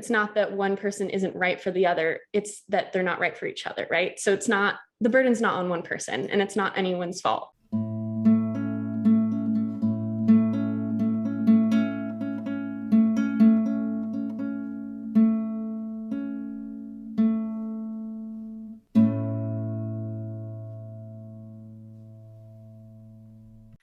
it's not that one person isn't right for the other, it's that they're not right for each other, right? So it's not, the burden's not on one person, and it's not anyone's fault.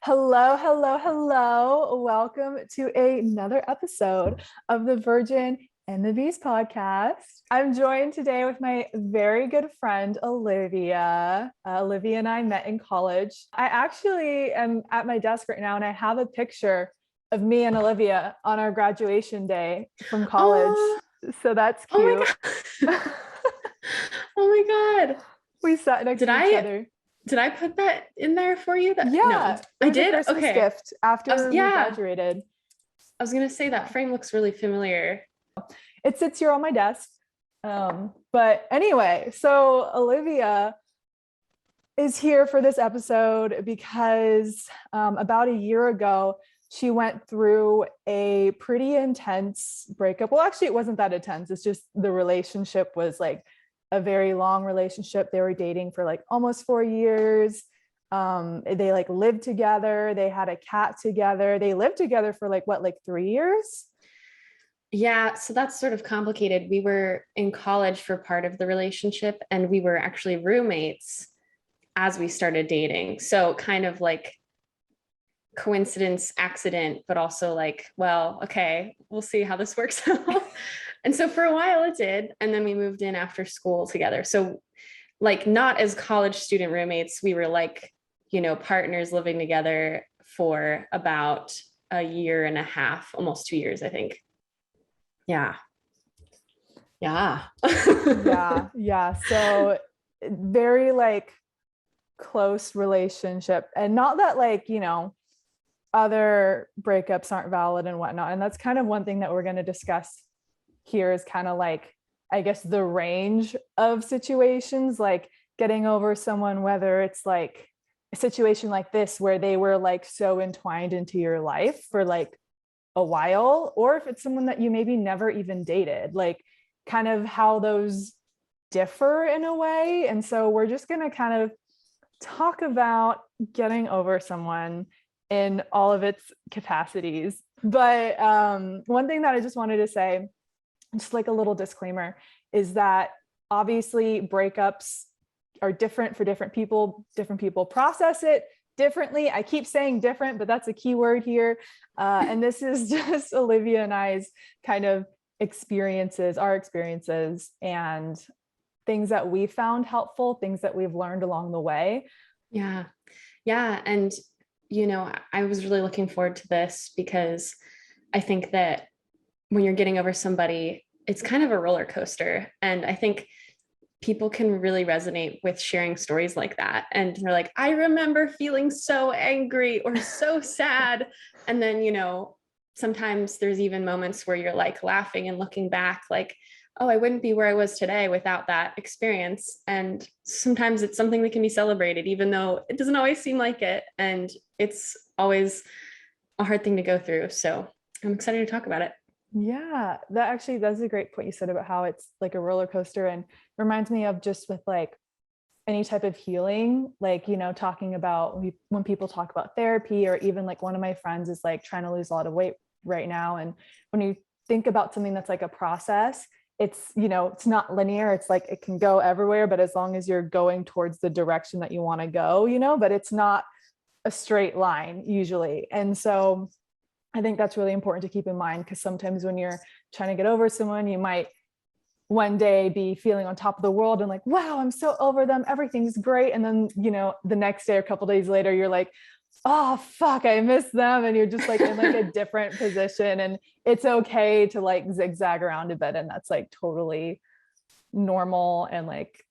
Hello, hello, hello. Welcome to another episode of the Virgin and the Beast podcast. I'm joined today with my very good friend, Olivia. Olivia and I met in college. I actually am at my desk right now and I have a picture of me and Olivia on our graduation day from college. So that's cute. Oh my God. Oh my God. We sat next to each other. Did I put that in there for you? Yeah, no, I did. A Christmas gift after we graduated. I was gonna say that frame looks really familiar. It sits here on my desk. But anyway, so Olivia is here for this episode because about a year ago, she went through a pretty intense breakup. Well, actually, it wasn't that intense. It's just the relationship was like a very long relationship. They were dating for like almost 4 years. They like lived together. They had a cat together. They lived together for like 3 years? Yeah, so that's sort of complicated. We were in college for part of the relationship, and we were actually roommates as we started dating. So kind of like coincidence, accident, but also like, well, okay, we'll see how this works out. And so for a while it did. And then we moved in after school together. So like not as college student roommates, we were like, partners living together for about a year and a half, almost 2 years, I think. Yeah. Yeah. Yeah. So very like close relationship, and not that like, other breakups aren't valid and whatnot. And that's kind of one thing that we're going to discuss here is kind of like, I guess, the range of situations, like getting over someone, whether it's like a situation like this where they were like so entwined into your life for like a while, or if it's someone that you maybe never even dated, like kind of how those differ in a way. And so we're just going to kind of talk about getting over someone in all of its capacities. But one thing that I just wanted to say, just like a little disclaimer, is that obviously breakups are different for different people. Different people process it differently. I keep saying different, but that's a key word here. And this is just Olivia and I's kind of experiences, our experiences, and things that we found helpful, things that we've learned along the way. Yeah. Yeah. And, I was really looking forward to this because I think that when you're getting over somebody, it's kind of a roller coaster. And I think people can really resonate with sharing stories like that. And they're like, I remember feeling so angry or so sad. And then, sometimes there's even moments where you're like laughing and looking back like, oh, I wouldn't be where I was today without that experience. And sometimes it's something that can be celebrated, even though it doesn't always seem like it. And it's always a hard thing to go through. So I'm excited to talk about it. Yeah, that's a great point you said about how it's like a roller coaster, and reminds me of just with like any type of healing, like, talking about when people talk about therapy, or even like one of my friends is like trying to lose a lot of weight right now. And when you think about something that's like a process, it's, it's not linear. It's like, it can go everywhere, but as long as you're going towards the direction that you want to go, but it's not a straight line usually. And so I think that's really important to keep in mind, because sometimes when you're trying to get over someone, you might one day be feeling on top of the world and like, wow, I'm so over them, everything's great. And then, the next day or a couple of days later, you're like, oh, fuck, I miss them. And you're just like in like a different position. And it's okay to like zigzag around a bit. And that's like totally normal. And like,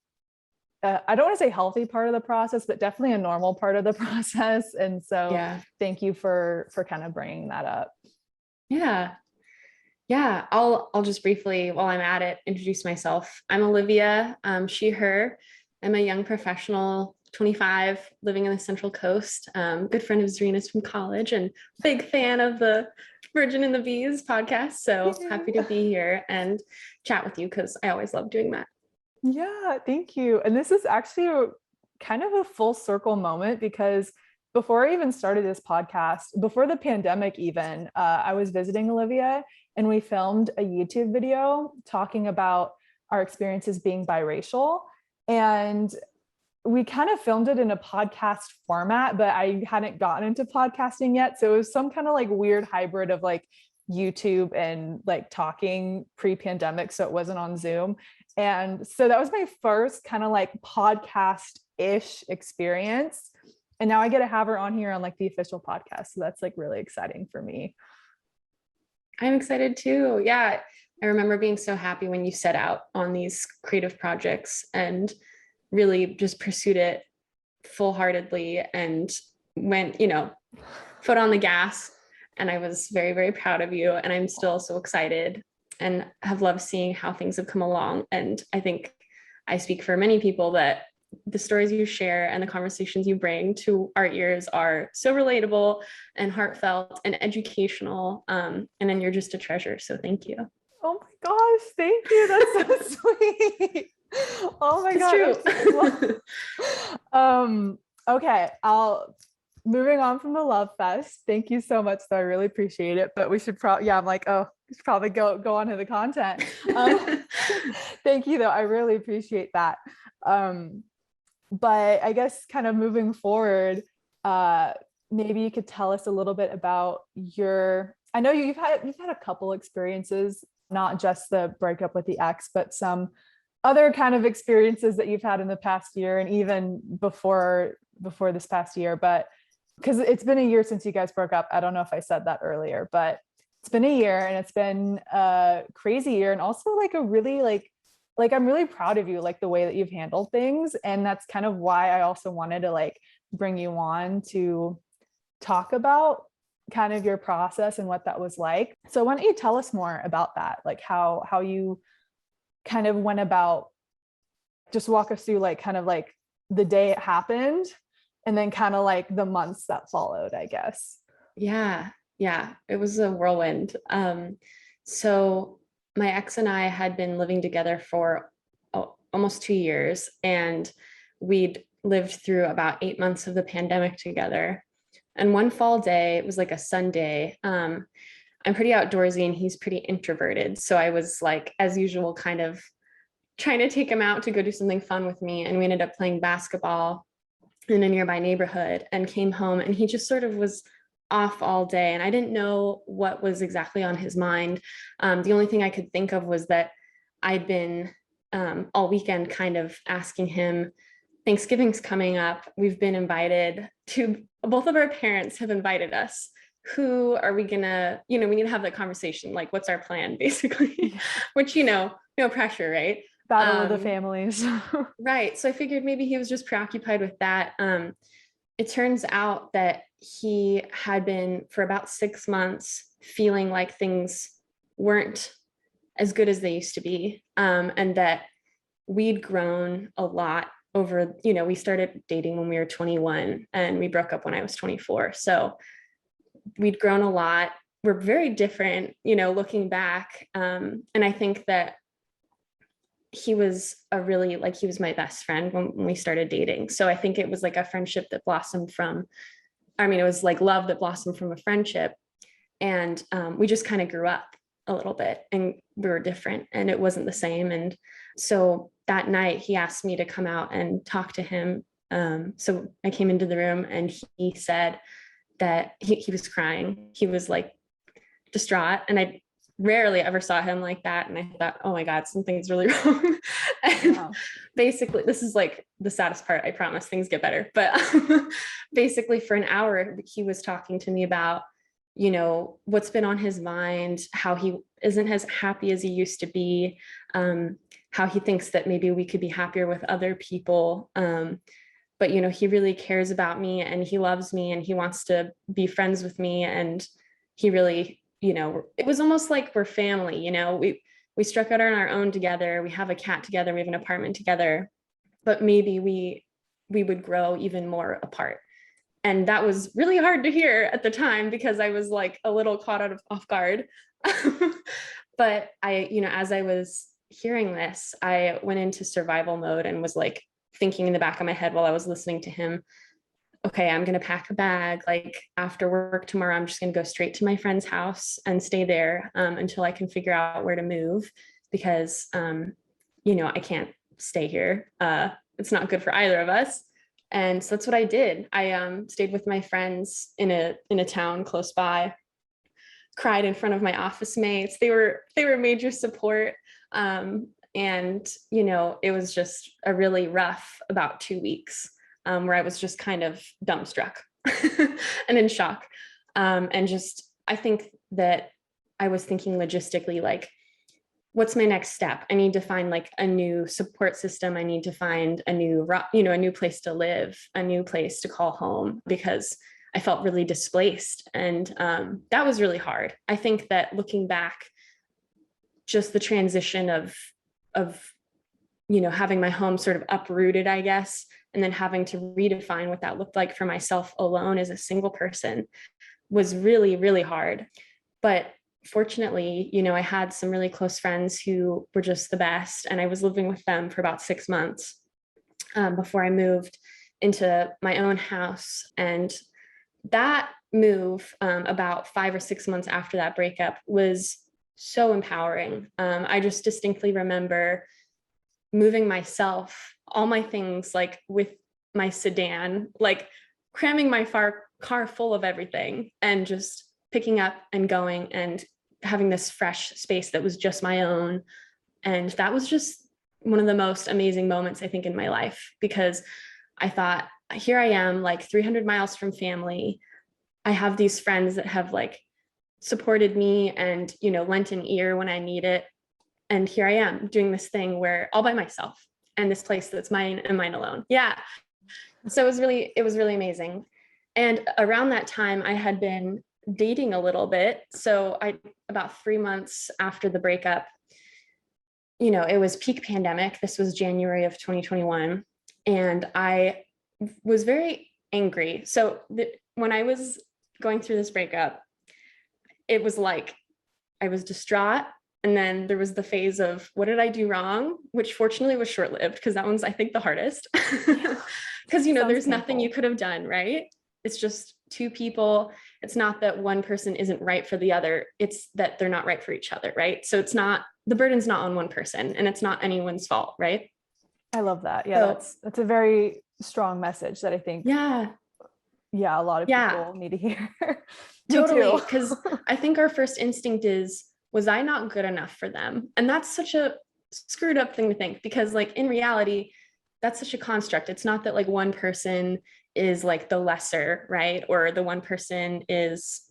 I don't want to say healthy part of the process, but definitely a normal part of the process. And so Thank you for kind of bringing that up. Yeah. Yeah. I'll just briefly, while I'm at it, introduce myself. I'm Olivia, she, her. I'm a young professional 25, living in the Central Coast. Good friend of Zarena's from college and big fan of the Virgin and the Bees podcast. So happy to be here and chat with you because I always love doing that. Yeah, thank you. And this is actually kind of a full circle moment because before I even started this podcast, before the pandemic even, I was visiting Olivia and we filmed a YouTube video talking about our experiences being biracial. And we kind of filmed it in a podcast format, but I hadn't gotten into podcasting yet. So it was some kind of like weird hybrid of like YouTube and like talking pre-pandemic. So it wasn't on Zoom. And so that was my first kind of like podcast-ish experience. And now I get to have her on here on like the official podcast. So that's like really exciting for me. I'm excited too. Yeah. I remember being so happy when you set out on these creative projects and really just pursued it full-heartedly and went, foot on the gas. And I was very, very proud of you. And I'm still so excited and have loved seeing how things have come along. And I think I speak for many people that the stories you share and the conversations you bring to our ears are so relatable and heartfelt and educational. And then you're just a treasure. So thank you. Oh my gosh, thank you. That's so sweet. Oh my God. Okay, moving on from the love fest. Thank you so much, though. I really appreciate it. But we should probably, I'm like, we should probably go on to the content. Thank you, though. I really appreciate that. But I guess kind of moving forward, maybe you could tell us a little bit about I know you've had a couple experiences, not just the breakup with the ex, but some other kind of experiences that you've had in the past year and even before this past year. But because it's been a year since you guys broke up. I don't know if I said that earlier, but it's been a year and it's been a crazy year and also like a really like I'm really proud of you, like the way that you've handled things. And that's kind of why I also wanted to like bring you on to talk about kind of your process and what that was like. So why don't you tell us more about that? Like how you kind of went about, just walk us through like kind of like the day it happened and then kind of like the months that followed, I guess. Yeah, it was a whirlwind. So my ex and I had been living together for almost 2 years, and we'd lived through about 8 months of the pandemic together. And one fall day, it was like a Sunday. I'm pretty outdoorsy and he's pretty introverted. So I was like, as usual, kind of trying to take him out to go do something fun with me. And we ended up playing basketball in a nearby neighborhood and came home, and he just sort of was off all day. And I didn't know what was exactly on his mind. The only thing I could think of was that I'd been all weekend kind of asking him, Thanksgiving's coming up. We've been invited to, both of our parents have invited us. Who are we gonna, we need to have that conversation. Like, what's our plan, basically, which, no pressure, right? Battle of the families. Right. So I figured maybe he was just preoccupied with that. It turns out that he had been for about 6 months feeling like things weren't as good as they used to be. And that we'd grown a lot over, we started dating when we were 21 and we broke up when I was 24. So we'd grown a lot. We're very different, looking back. And I think that he was he was my best friend when we started dating. So I think it was like a friendship that blossomed from, it was like love that blossomed from a friendship. And we just kind of grew up a little bit and we were different and it wasn't the same. And so that night he asked me to come out and talk to him. So I came into the room and he said that he was crying. He was like distraught. And I rarely ever saw him like that. And I thought, oh my God, something's really wrong. And basically, this is like the saddest part. I promise things get better. But basically for an hour, he was talking to me about, what's been on his mind, how he isn't as happy as he used to be, how he thinks that maybe we could be happier with other people. But, he really cares about me and he loves me and he wants to be friends with me. And he really, it was almost like we're family, we struck out on our own together. We have a cat together. We have an apartment together, but maybe we we would grow even more apart. And that was really hard to hear at the time because I was like a little caught out of off guard. But as I was hearing this, I went into survival mode and was like thinking in the back of my head while I was listening to him, okay, I'm going to pack a bag. Like after work tomorrow, I'm just going to go straight to my friend's house and stay there until I can figure out where to move because, I can't stay here. It's not good for either of us. And so that's what I did. I stayed with my friends in a town close by, cried in front of my office mates. They were major support. And it was just a really rough about 2 weeks where I was just kind of dumbstruck and in shock. And just, I think that I was thinking logistically, like, what's my next step? I need to find like a new support system. I need to find a new place to live, a new place to call home, because I felt really displaced. And that was really hard. I think that looking back, just the transition of having my home sort of uprooted, I guess, and then having to redefine what that looked like for myself alone as a single person was really, really hard. But fortunately, I had some really close friends who were just the best. And I was living with them for about 6 months before I moved into my own house. And that move, about 5 or 6 months after that breakup, was so empowering. I just distinctly remember moving myself, all my things, like with my sedan, like cramming my car full of everything and just picking up and going and having this fresh space that was just my own. And that was just one of the most amazing moments, I think, in my life, because I thought, here I am, like 300 miles from family. I have these friends that have like supported me and, lent an ear when I need it. And here I am doing this thing where all by myself and this place that's mine and mine alone. Yeah. So it was really amazing. And around that time I had been dating a little bit. So about 3 months after the breakup, it was peak pandemic. This was January of 2021. And I was very angry. So when I was going through this breakup, it was like I was distraught. And then there was the phase of, what did I do wrong? Which fortunately was short-lived, because that one's, I think, the hardest. Because, there's nothing you could have done, right? It's just two people. It's not that one person isn't right for the other. It's that they're not right for each other, right? So the burden's not on one person, and it's not anyone's fault, right? I love that. Yeah, so, that's a very strong message that I think a lot of people need to hear. Totally, because I think our first instinct is, was I not good enough for them? And that's such a screwed up thing to think, because like in reality, that's such a construct. It's not that like one person is like the lesser, right? Or the one person is,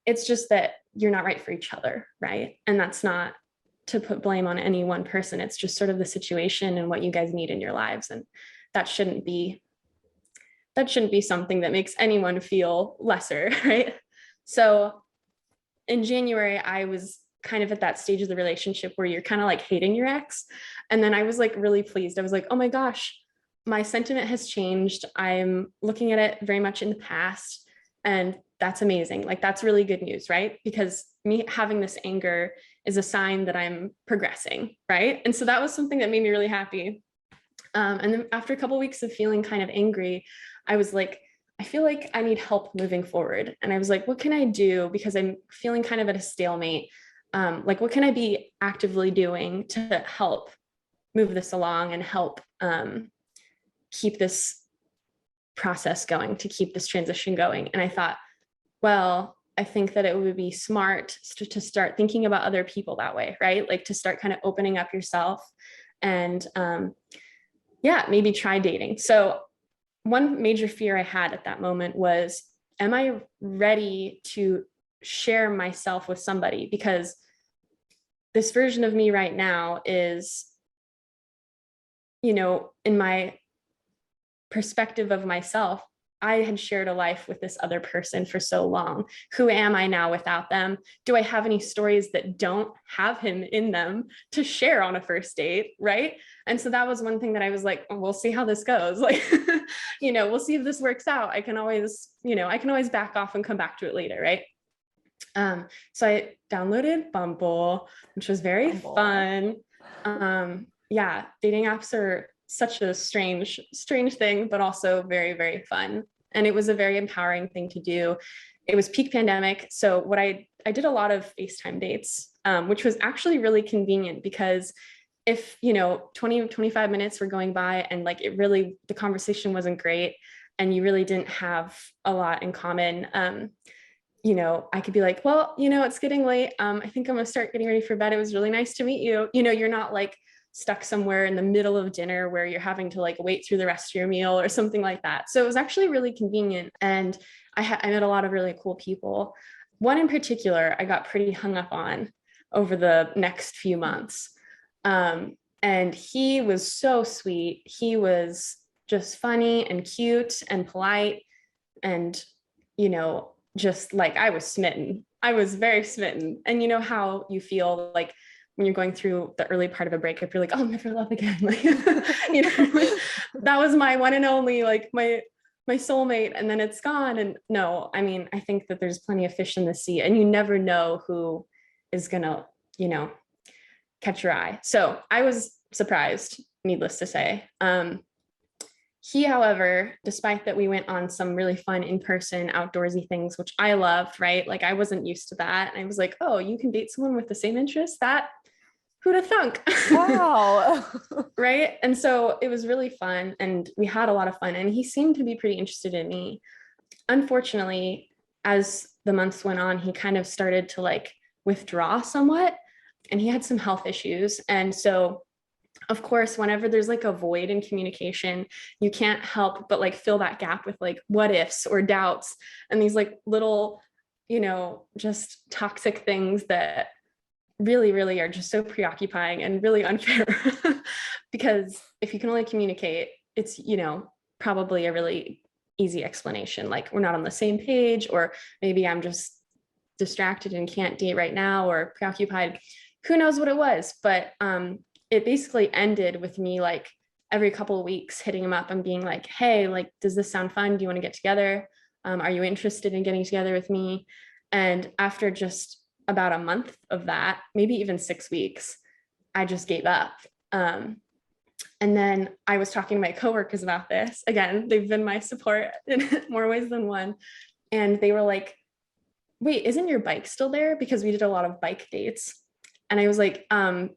it's just that you're not right for each other, right? And that's not to put blame on any one person. It's just sort of the situation and what you guys need in your lives. And that shouldn't be something that makes anyone feel lesser, right? So in January, I was kind of at that stage of the relationship where you're kind of like hating your ex. And then I was like really pleased. I was like, oh my gosh, my sentiment has changed. I'm looking at it very much in the past. And that's amazing. Like, that's really good news, right? Because me having this anger is a sign that I'm progressing, right? And so that was something that made me really happy. And then after a couple of weeks of feeling kind of angry, I was like, I feel like I need help moving forward. And I was like, what can I do? Because I'm feeling kind of at a stalemate. Like, what can I be actively doing to help move this along and help keep this process going, to keep this transition going? And I thought, well, I think that it would be smart to start thinking about other people that way, right? Like to start kind of opening up yourself and maybe try dating. So one major fear I had at that moment was, am I ready to share myself with somebody? Because this version of me right now is, in my perspective of myself, I had shared a life with this other person for so long. Who am I now without them? Do I have any stories that don't have him in them to share on a first date? Right. And so that was one thing that I was like, oh, we'll see how this goes. Like, we'll see if this works out. I can always back off and come back to it later. Right. So I downloaded Bumble, which was very fun. Yeah, dating apps are such a strange thing, but also very, very fun. And it was a very empowering thing to do. It was peak pandemic. So what I did a lot of FaceTime dates, which was actually really convenient because if, 20, 25 minutes were going by and like the conversation wasn't great and you really didn't have a lot in common, I could be like, well, it's getting late. I think I'm gonna start getting ready for bed. It was really nice to meet you. You're not like stuck somewhere in the middle of dinner where you're having to like wait through the rest of your meal or something like that. So it was actually really convenient. And I met a lot of really cool people. One in particular, I got pretty hung up on over the next few months. And he was so sweet. He was just funny and cute and polite and, just like I was smitten. I was very smitten. And you know how you feel like when you're going through the early part of a breakup, you're like, oh, I'll never love again. Like, that was my one and only, like my soulmate, and then it's gone. And no, I mean, I think that there's plenty of fish in the sea and you never know who is gonna, catch your eye. So I was surprised, needless to say. He, however, despite that we went on some really fun in-person outdoorsy things, which I loved, right? Like I wasn't used to that. And I was like, oh, you can date someone with the same interests? Who'd have thunk? Wow. Right. And so it was really fun and we had a lot of fun and he seemed to be pretty interested in me. Unfortunately, as the months went on, he kind of started to like withdraw somewhat and he had some health issues. And so of course, whenever there's like a void in communication, you can't help but like fill that gap with like what ifs or doubts and these like little, just toxic things that really, really are just so preoccupying and really unfair. Because if you can only communicate, it's, probably a really easy explanation. Like we're not on the same page, or maybe I'm just distracted and can't date right now or preoccupied. Who knows what it was? But it basically ended with me like every couple of weeks hitting him up and being like, hey, like, does this sound fun? Do you want to get together? Are you interested in getting together with me? And after just about a month of that, maybe even 6 weeks, I just gave up. And then I was talking to my coworkers about this. Again, they've been my support in more ways than one. And they were like, wait, isn't your bike still there? Because we did a lot of bike dates. And I was like,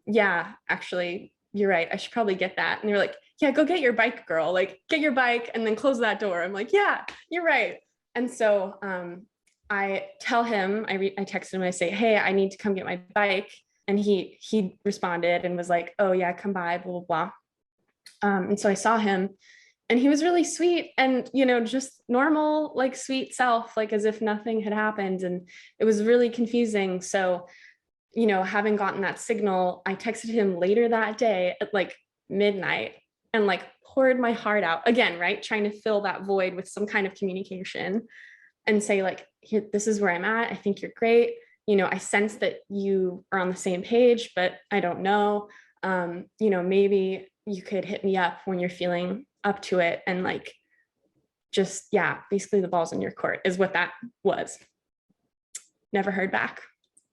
yeah, actually, you're right. I should probably get that. And they were like, yeah, go get your bike, girl. Like, get your bike and then close that door. I'm like, yeah, you're right. And so I tell him, I texted him, I say, hey, I need to come get my bike. And he responded and was like, oh yeah, come by, blah, blah, blah. And so I saw him and he was really sweet and, just normal, like sweet self, like as if nothing had happened. And it was really confusing. So having gotten that signal, I texted him later that day at like midnight and like poured my heart out again, right? Trying to fill that void with some kind of communication and say like, here, this is where I'm at. I think you're great. I sense that you are on the same page, but I don't know. Maybe you could hit me up when you're feeling up to it. And like, just, yeah, basically the ball's in your court is what that was. Never heard back.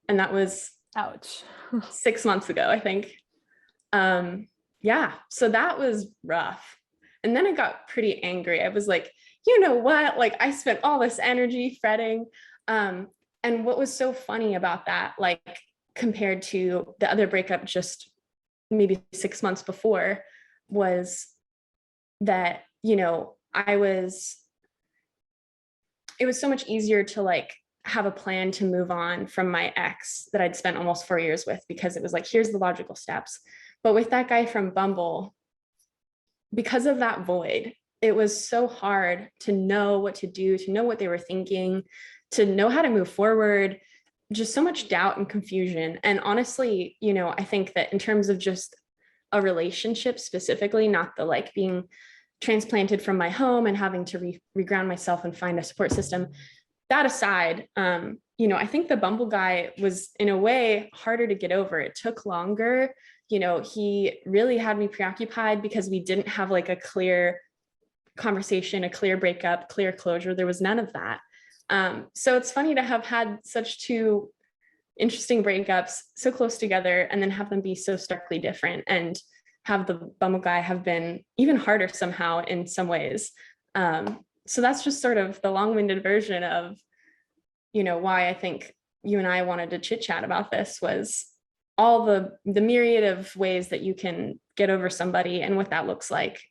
And that was ouch 6 months ago, I think. Yeah, so that was rough. And then I got pretty angry. I was like, you know what? Like I spent all this energy fretting. And what was so funny about that, like compared to the other breakup just maybe 6 months before, was that, it was so much easier to like have a plan to move on from my ex that I'd spent almost 4 years with, because it was like, here's the logical steps. But with that guy from Bumble, because of that void, it was so hard to know what to do, to know what they were thinking, to know how to move forward, just so much doubt and confusion. And honestly, I think that in terms of just a relationship specifically, not the like being transplanted from my home and having to reground myself and find a support system. That aside, I think the Bumble guy was in a way harder to get over. It took longer. He really had me preoccupied because we didn't have like a clear conversation, a clear breakup, clear closure. There was none of that. So it's funny to have had such two interesting breakups so close together and then have them be so starkly different, and have the Bumble guy have been even harder somehow in some ways. So that's just sort of the long-winded version of, why I think you and I wanted to chit chat about this, was all the myriad of ways that you can get over somebody and what that looks like.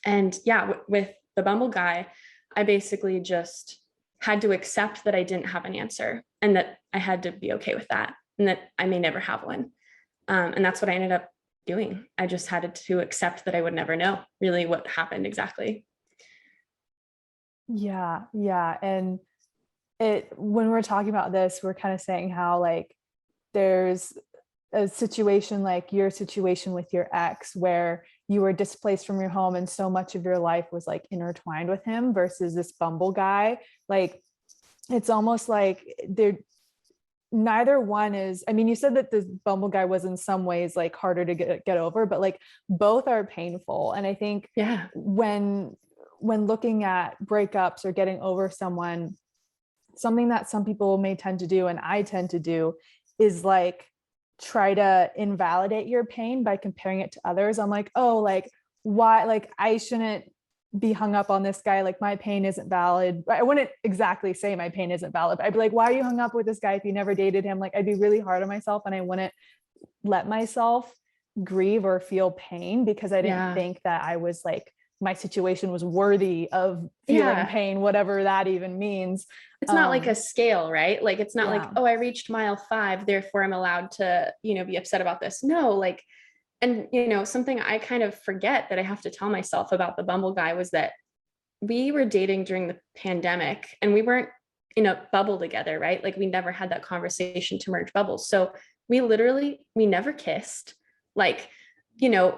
And yeah, with the Bumble guy, I basically just had to accept that I didn't have an answer and that I had to be okay with that and that I may never have one. And that's what I ended up doing. I just had to accept that I would never know really what happened exactly. Yeah. Yeah. And when we're talking about this, we're kind of saying how like there's a situation like your situation with your ex where you were displaced from your home and so much of your life was like intertwined with him, versus this Bumble guy. Like it's almost like they're neither one is, I mean, you said that the Bumble guy was in some ways like harder to get over, but like both are painful. And I think Yeah. when looking at breakups or getting over someone, something that some people may tend to do, and I tend to do, is like try to invalidate your pain by comparing it to others. I'm like, oh, like why, like I shouldn't be hung up on this guy. Like my pain isn't valid. I wouldn't exactly say my pain isn't valid, but I'd be like, why are you hung up with this guy if you never dated him? Like I'd be really hard on myself and I wouldn't let myself grieve or feel pain because I didn't think that I was like, my situation was worthy of feeling pain, whatever that even means. It's not like a scale, right? Like, it's not like, oh, I reached mile 5, therefore I'm allowed to, be upset about this. No, like, and, something I kind of forget that I have to tell myself about the Bumble guy was that we were dating during the pandemic and we weren't in a bubble together, right? Like we never had that conversation to merge bubbles. So we never kissed. Like,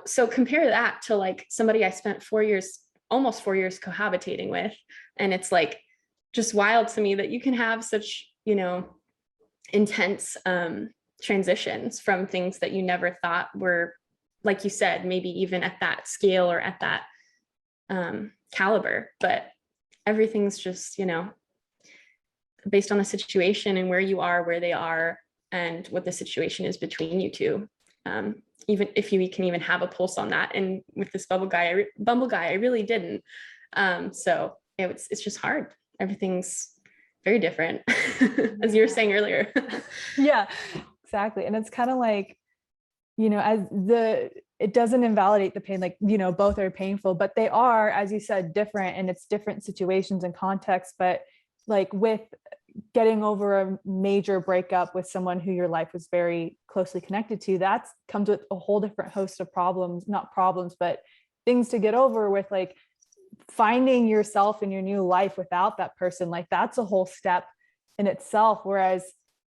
so compare that to like somebody I spent 4 years, almost 4 years cohabitating with. And it's like just wild to me that you can have such, intense transitions from things that you never thought were, like you said, maybe even at that scale or at that caliber. But everything's just, based on the situation and where you are, where they are, and what the situation is between you two. Even if you can even have a pulse on that. And with this Bumble guy, I really didn't. So it's just hard. Everything's very different, as you were saying earlier. Yeah, exactly. And it's kind of like, it doesn't invalidate the pain, like, both are painful, but they are, as you said, different, and it's different situations and contexts. But like with getting over a major breakup with someone who your life was very closely connected to, that comes with a whole different host of problems, not problems, but things to get over, with like finding yourself in your new life without that person. Like that's a whole step in itself. Whereas,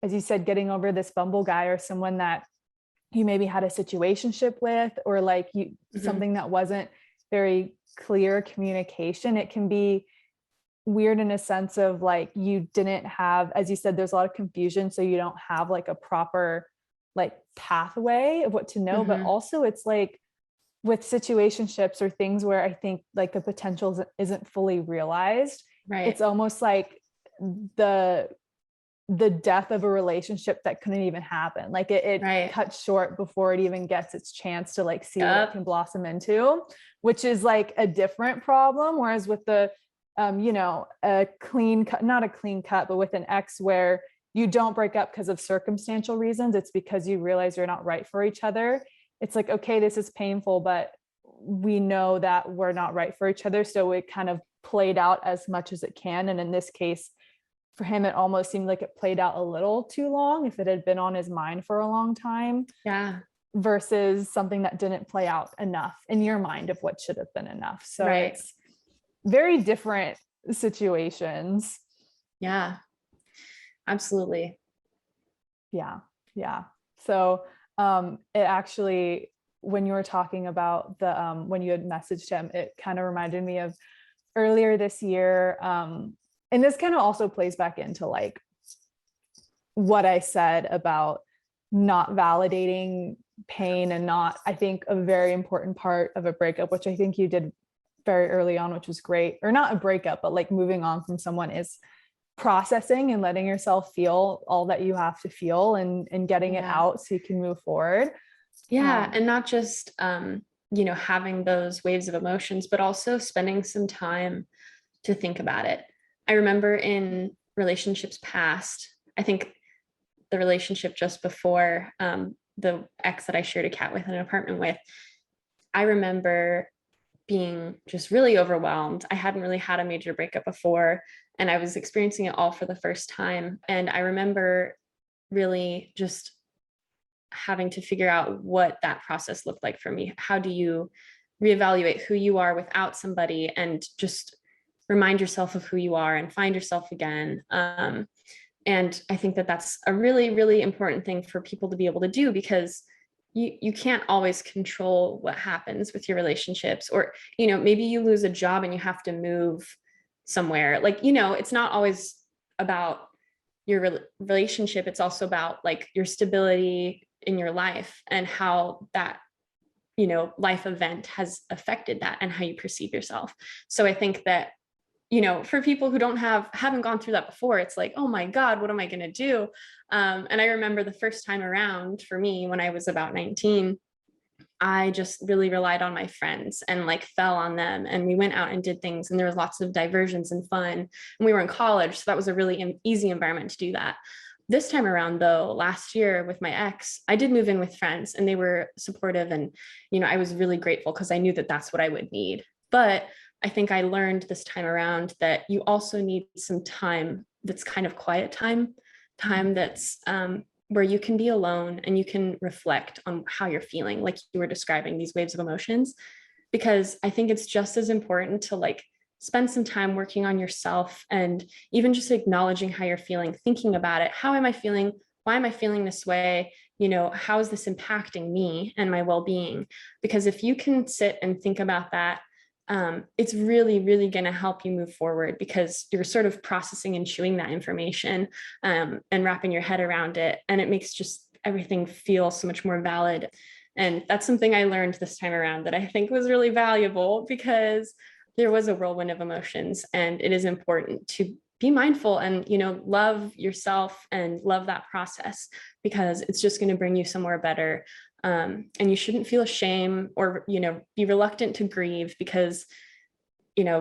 as you said, getting over this Bumble guy or someone that you maybe had a situationship with, or like something that wasn't very clear communication, it can be weird in a sense of like you didn't have, as you said, there's a lot of confusion, so you don't have like a proper like pathway of what to know. But also it's like with situationships or things where I think like the potential isn't fully realized, right? It's almost like the death of a relationship that couldn't even happen. Like it cuts short before it even gets its chance to like see what it can blossom into, which is like a different problem. Whereas with the a clean cut, not a clean cut, but with an ex where you don't break up because of circumstantial reasons, it's because you realize you're not right for each other. It's like, okay, this is painful, but we know that we're not right for each other. So it kind of played out as much as it can. And in this case, for him, it almost seemed like it played out a little too long, if it had been on his mind for a long time. Yeah. Versus something that didn't play out enough in your mind of what should have been enough. So it's very different situations. Yeah, absolutely. Yeah. So it actually, when you were talking about the when you had messaged him, it kind of reminded me of earlier this year. And this kind of also plays back into like what I said about not validating pain, and not, I think a very important part of a breakup, which I think you did very early on, which was great, or not a breakup, but like moving on from someone, is processing and letting yourself feel all that you have to feel, and getting it out so you can move forward. And not just having those waves of emotions, but also spending some time to think about it. I remember in relationships past, I think the relationship just before, the ex that I shared a cat with in an apartment with, I remember being just really overwhelmed. I hadn't really had a major breakup before, and I was experiencing it all for the first time. And I remember really just having to figure out what that process looked like for me. How do you reevaluate who you are without somebody, and just remind yourself of who you are and find yourself again? And I think that that's a really, really important thing for people to be able to do, because you can't always control what happens with your relationships. Or maybe you lose a job and you have to move somewhere. Like, it's not always about your relationship. It's also about like your stability in your life, and how that life event has affected that, and how you perceive yourself. So I think that for people who haven't gone through that before, it's like, oh my God, what am I going to do? And I remember the first time around for me, when I was about 19, I just really relied on my friends and like fell on them. And we went out and did things, and there was lots of diversions and fun. And we were in college, so that was a really easy environment to do that. This time around, though, last year with my ex, I did move in with friends, and they were supportive. And, I was really grateful, because I knew that that's what I would need. But I think I learned this time around that you also need some time that's kind of quiet time that's where you can be alone and you can reflect on how you're feeling, like you were describing these waves of emotions. Because I think it's just as important to like spend some time working on yourself, and even just acknowledging how you're feeling, thinking about it. How am I feeling? Why am I feeling this way? How is this impacting me and my well-being? Because if you can sit and think about that, it's really, really going to help you move forward, because you're sort of processing and chewing that information, and wrapping your head around it. And it makes just everything feel so much more valid. And that's something I learned this time around that I think was really valuable, because there was a whirlwind of emotions, and it is important to be mindful and, love yourself and love that process, because it's just going to bring you somewhere better. And you shouldn't feel shame or, be reluctant to grieve, because,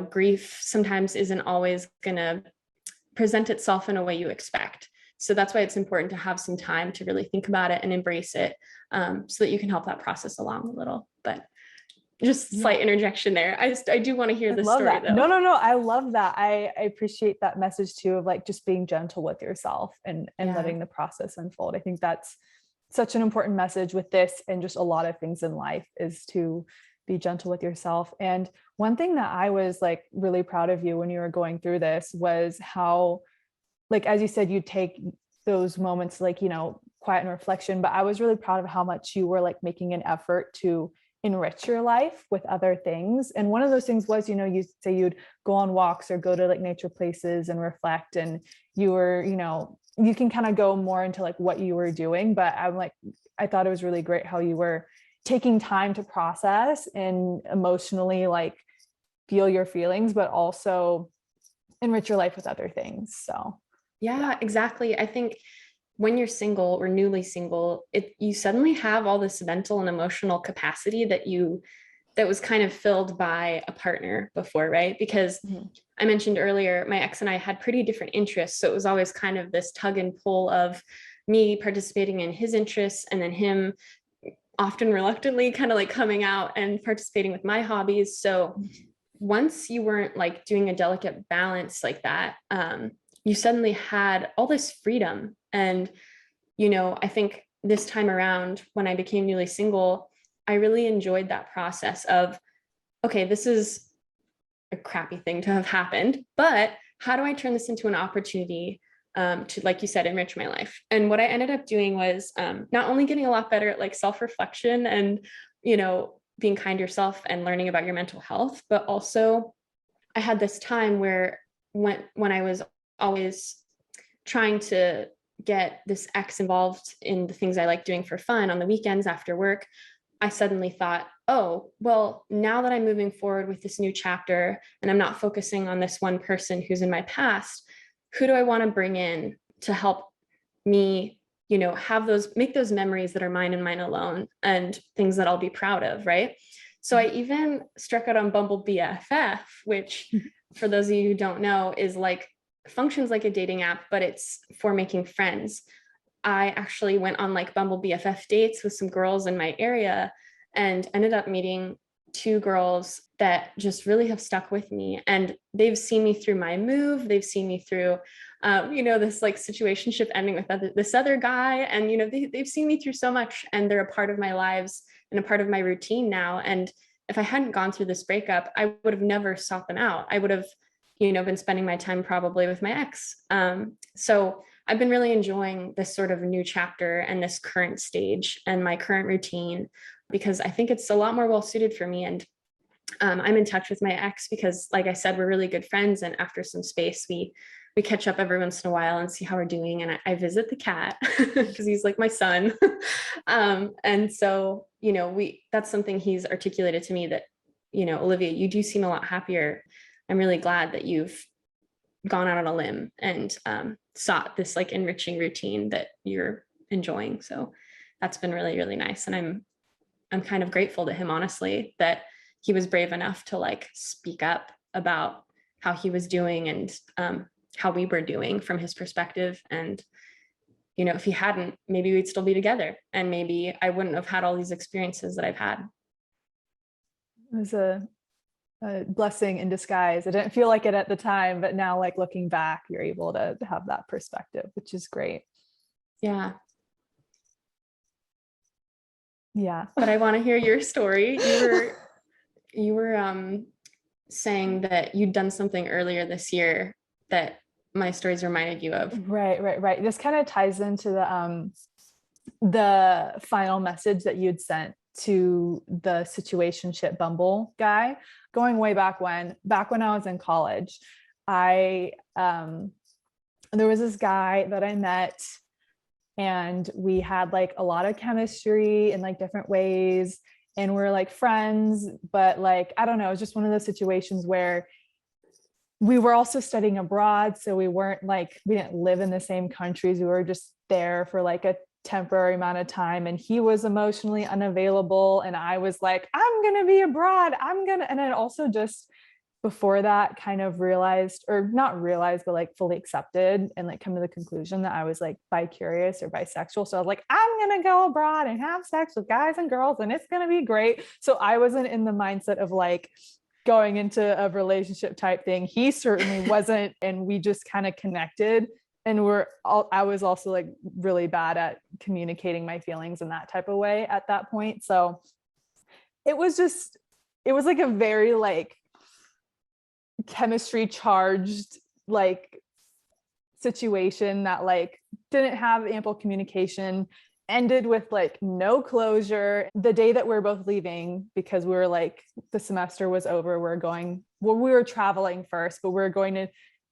grief sometimes isn't always going to present itself in a way you expect. So that's why it's important to have some time to really think about it and embrace it, so that you can help that process along a little. But just slight interjection there. I do want to hear this story that. though. No. I love that. I appreciate that message too, of like just being gentle with yourself and letting the process unfold. I think that's such an important message with this, and just a lot of things in life, is to be gentle with yourself. And one thing that I was like really proud of you when you were going through this was how, like, as you said, you take those moments, like, quiet and reflection, but I was really proud of how much you were like making an effort to enrich your life with other things. And one of those things was, you say you'd go on walks or go to like nature places and reflect, and you were, you can kind of go more into like what you were doing, but I thought it was really great how you were taking time to process and emotionally like feel your feelings, but also enrich your life with other things. So yeah, exactly. I think when you're single or newly single, you suddenly have all this mental and emotional capacity that was kind of filled by a partner before, right? Because I mentioned earlier, my ex and I had pretty different interests. So it was always kind of this tug and pull of me participating in his interests, and then him often reluctantly kind of like coming out and participating with my hobbies. So once you weren't like doing a delicate balance like that, you suddenly had all this freedom. And, I think this time around, when I became newly single, I really enjoyed that process of, okay, this is a crappy thing to have happened, but how do I turn this into an opportunity to, like you said, enrich my life? And what I ended up doing was not only getting a lot better at like self-reflection and being kind to yourself and learning about your mental health. But also I had this time where when I was always trying to get this ex involved in the things I like doing for fun on the weekends after work, I suddenly thought, oh, well, now that I'm moving forward with this new chapter and I'm not focusing on this one person who's in my past, who do I want to bring in to help me, make those memories that are mine and mine alone, and things that I'll be proud of, right? So I even struck out on Bumble BFF, which for those of you who don't know is like functions like a dating app, but it's for making friends. I actually went on like Bumble BFF dates with some girls in my area and ended up meeting two girls that just really have stuck with me. And they've seen me through my move. They've seen me through, this like situationship ending with this other guy. And, they've seen me through so much, and they're a part of my lives and a part of my routine now. And if I hadn't gone through this breakup, I would have never sought them out. I would have, been spending my time probably with my ex. So I've been really enjoying this sort of new chapter and this current stage and my current routine, because I think it's a lot more well suited for me. And I'm in touch with my ex because, like I said, we're really good friends. And after some space, we catch up every once in a while and see how we're doing. And I visit the cat because he's like my son. And so, that's something he's articulated to me that, Olivia, you do seem a lot happier. I'm really glad that you've gone out on a limb and sought this like enriching routine that you're enjoying. So that's been really, really nice. And I'm kind of grateful to him, honestly, that he was brave enough to like speak up about how he was doing and how we were doing from his perspective. And, if he hadn't, maybe we'd still be together, and maybe I wouldn't have had all these experiences that I've had. It was a blessing in disguise. I didn't feel like it at the time, but now like looking back, you're able to have that perspective, which is great. Yeah. Yeah. But I want to hear your story. You were saying that you'd done something earlier this year that my stories reminded you of. Right. This kind of ties into the final message that you'd sent to the situationship Bumble guy, going way back when I was in college. There was this guy that I met, and we had like a lot of chemistry in like different ways, and we're like friends, but like, I don't know, it was just one of those situations where we were also studying abroad. So we didn't live in the same countries. We were just there for like a temporary amount of time, and he was emotionally unavailable. And I was like, I'm going to be abroad. And I also just before that kind of realized, or not realized, but like fully accepted and like come to the conclusion that I was like bi-curious or bisexual. So I was like, I'm going to go abroad and have sex with guys and girls, and it's going to be great. So I wasn't in the mindset of like going into a relationship type thing. He certainly wasn't. And we just kind of connected. And I was also like really bad at communicating my feelings in that type of way at that point. So it was like a very like chemistry charged like situation that like didn't have ample communication, ended with like no closure. The day that we're both leaving, because we were like, the semester was over, we were traveling first, but we were going to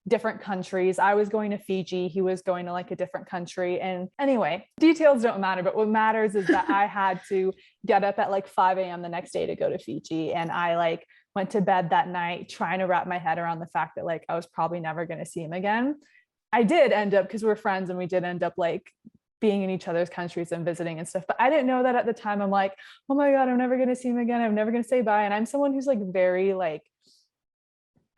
different countries. I was going to Fiji, he was going to like a different country. And anyway, details don't matter, but what matters is that I had to get up at like 5 a.m. the next day to go to Fiji. And I like went to bed that night trying to wrap my head around the fact that like I was probably never going to see him again. I did end up, because we're friends, and we did end up like being in each other's countries and visiting and stuff. But I didn't know that at the time. I'm like, oh my God, I'm never going to see him again. I'm never going to say bye. And I'm someone who's like very like,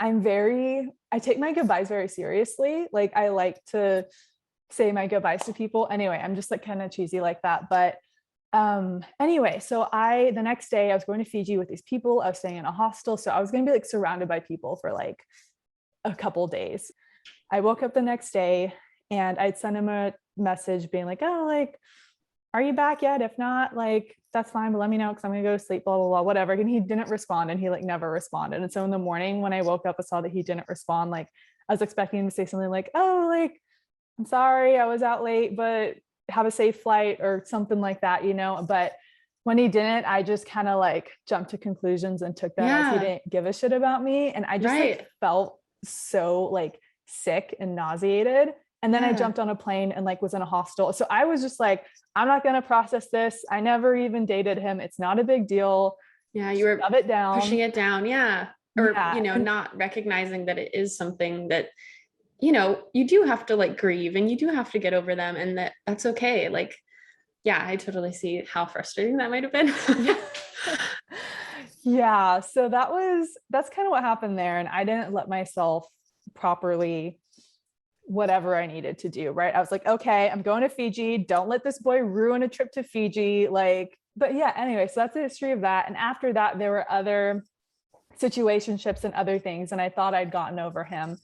I take my goodbyes very seriously. Like I like to say my goodbyes to people. Anyway, I'm just like kind of cheesy like that. But anyway, so the next day I was going to Fiji with these people. I was staying in a hostel. So I was going to be like surrounded by people for like a couple days. I woke up the next day and I'd send him a message being like, oh, like, are you back yet? If not, like, that's fine, but let me know because I'm gonna go to sleep, blah, blah, blah, whatever. And he didn't respond, and he like never responded. And so in the morning when I woke up, I saw that he didn't respond. Like I was expecting him to say something like, oh, like, I'm sorry, I was out late, but have a safe flight or something like that, But when he didn't, I just kind of like jumped to conclusions and took that as he Yeah, didn't give a shit about me. And I just like right. felt so like sick and nauseated. And then I Yeah. jumped on a plane and like was in a hostel. So I was just like, I'm not going to process this. I never even dated him. It's not a big deal. Yeah, you were Shove it pushing down. it down. Yeah. Or, Yeah. And not recognizing that it is something that, you do have to like grieve and you do have to get over them, and that's okay. Like, yeah, I totally see how frustrating that might have been. yeah. Yeah. So that's kind of what happened there. And I didn't let myself properly whatever I needed to do, right? I was like, okay, I'm going to Fiji. Don't let this boy ruin a trip to Fiji. Like, but yeah, anyway, so that's the history of that. And after that, there were other situationships and other things, and I thought I'd gotten over him.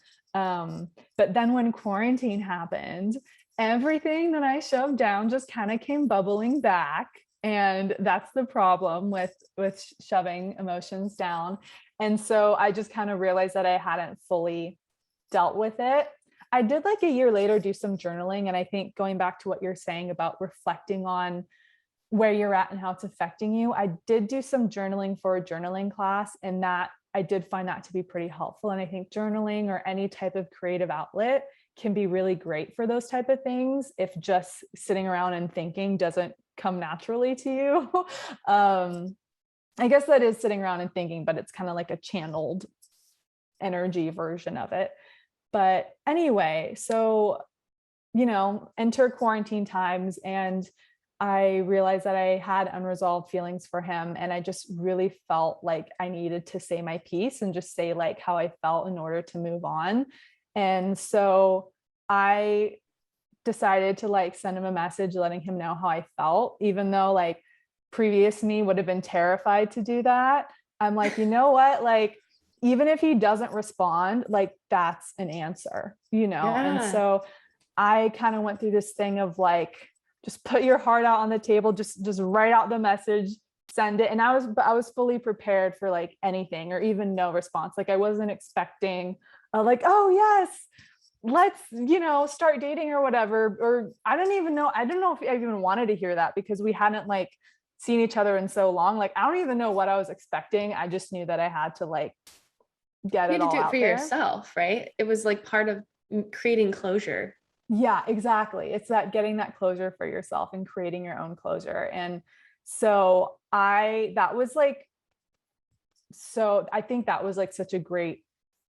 But then when quarantine happened, everything that I shoved down just kind of came bubbling back. And that's the problem with shoving emotions down. And so I just kind of realized that I hadn't fully dealt with it. I did like a year later do some journaling. And I think going back to what you're saying about reflecting on where you're at and how it's affecting you, I did do some journaling for a journaling class, and that I did find that to be pretty helpful. And I think journaling or any type of creative outlet can be really great for those type of things if just sitting around and thinking doesn't come naturally to you. I guess that is sitting around and thinking, but it's kind of like a channeled energy version of it. But anyway, so, enter quarantine times, and I realized that I had unresolved feelings for him. And I just really felt like I needed to say my piece and just say like how I felt in order to move on. And so I decided to like send him a message letting him know how I felt, even though like previous me would have been terrified to do that. I'm like, you know what? Like, even if he doesn't respond, like that's an answer, And Yeah. so I kind of went through this thing of like, just put your heart out on the table, just write out the message, send it. And I was fully prepared for like anything or even no response. Like I wasn't expecting like, oh yes, let's, start dating or whatever. Or I don't know if I even wanted to hear that because we hadn't like seen each other in so long. Like I don't even know what I was expecting. I just knew that I had to like get You it had to all do it for out there. yourself, right? It was like part of creating closure. Yeah, exactly. It's that getting that closure for yourself and creating your own closure. And so I think that was like such a great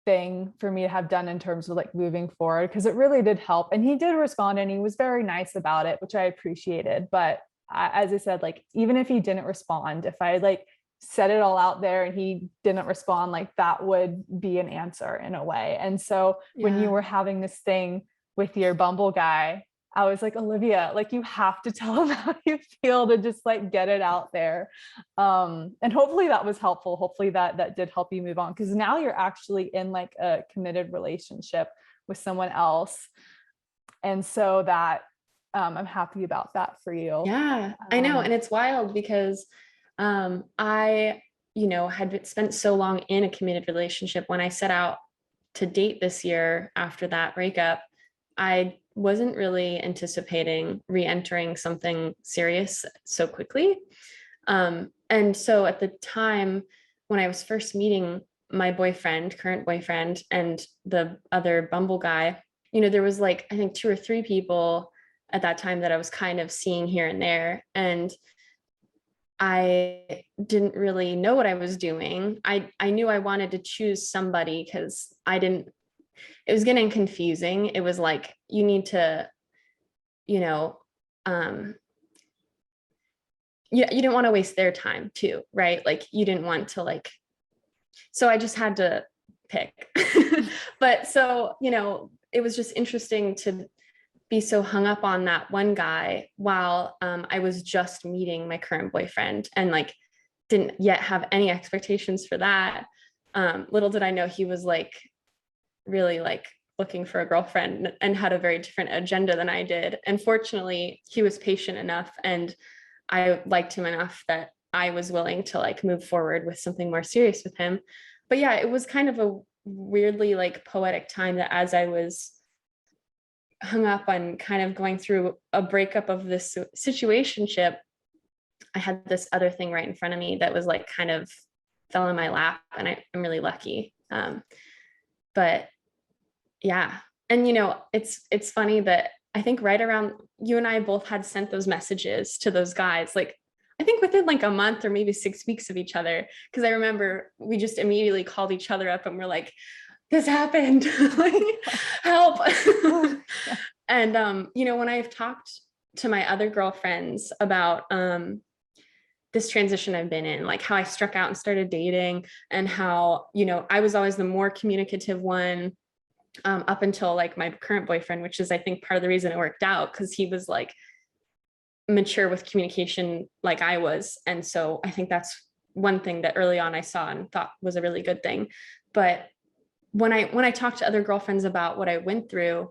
thing for me to have done in terms of like moving forward because it really did help. And he did respond and he was very nice about it, which I appreciated. But as I said, like even if he didn't respond, if I like said it all out there and he didn't respond, like that would be an answer in a way. And so when you Yeah. were having this thing with your Bumble guy, I was like, Olivia, like you have to tell him how you feel to just like get it out there. And hopefully that was helpful. Hopefully that did help you move on because now you're actually in like a committed relationship with someone else. And so that I'm happy about that for you. Yeah, I know. And it's wild because I, had spent so long in a committed relationship. When I set out to date this year after that breakup, I wasn't really anticipating re-entering something serious so quickly. And so at the time when I was first meeting my boyfriend, current boyfriend, and the other Bumble guy, there was like, I think 2 or 3 people at that time that I was kind of seeing here and there. And I didn't really know what I was doing. I knew I wanted to choose somebody because it was getting confusing. It was like, you need to, you know, um, you didn't want to waste their time too, right? Like you didn't want to like, so I just had to pick. But so, it was just interesting to be so hung up on that one guy while I was just meeting my current boyfriend and like didn't yet have any expectations for that. Little did I know he was like really like looking for a girlfriend and had a very different agenda than I did. And fortunately, he was patient enough and I liked him enough that I was willing to like move forward with something more serious with him. But yeah, it was kind of a weirdly like poetic time that as I was hung up on kind of going through a breakup of this situationship, I had this other thing right in front of me that was like kind of fell in my lap, and I'm really lucky. But yeah. And it's funny that I think right around you and I both had sent those messages to those guys, like I think within like a month or maybe 6 weeks of each other. Cause I remember we just immediately called each other up and we're like, this happened, like, help. And when I've talked to my other girlfriends about this transition I've been in, like how I struck out and started dating, and how, I was always the more communicative one, up until like my current boyfriend, which is I think part of the reason it worked out, because he was like mature with communication like I was. And so I think that's one thing that early on I saw and thought was a really good thing. But when I talk to other girlfriends about what I went through,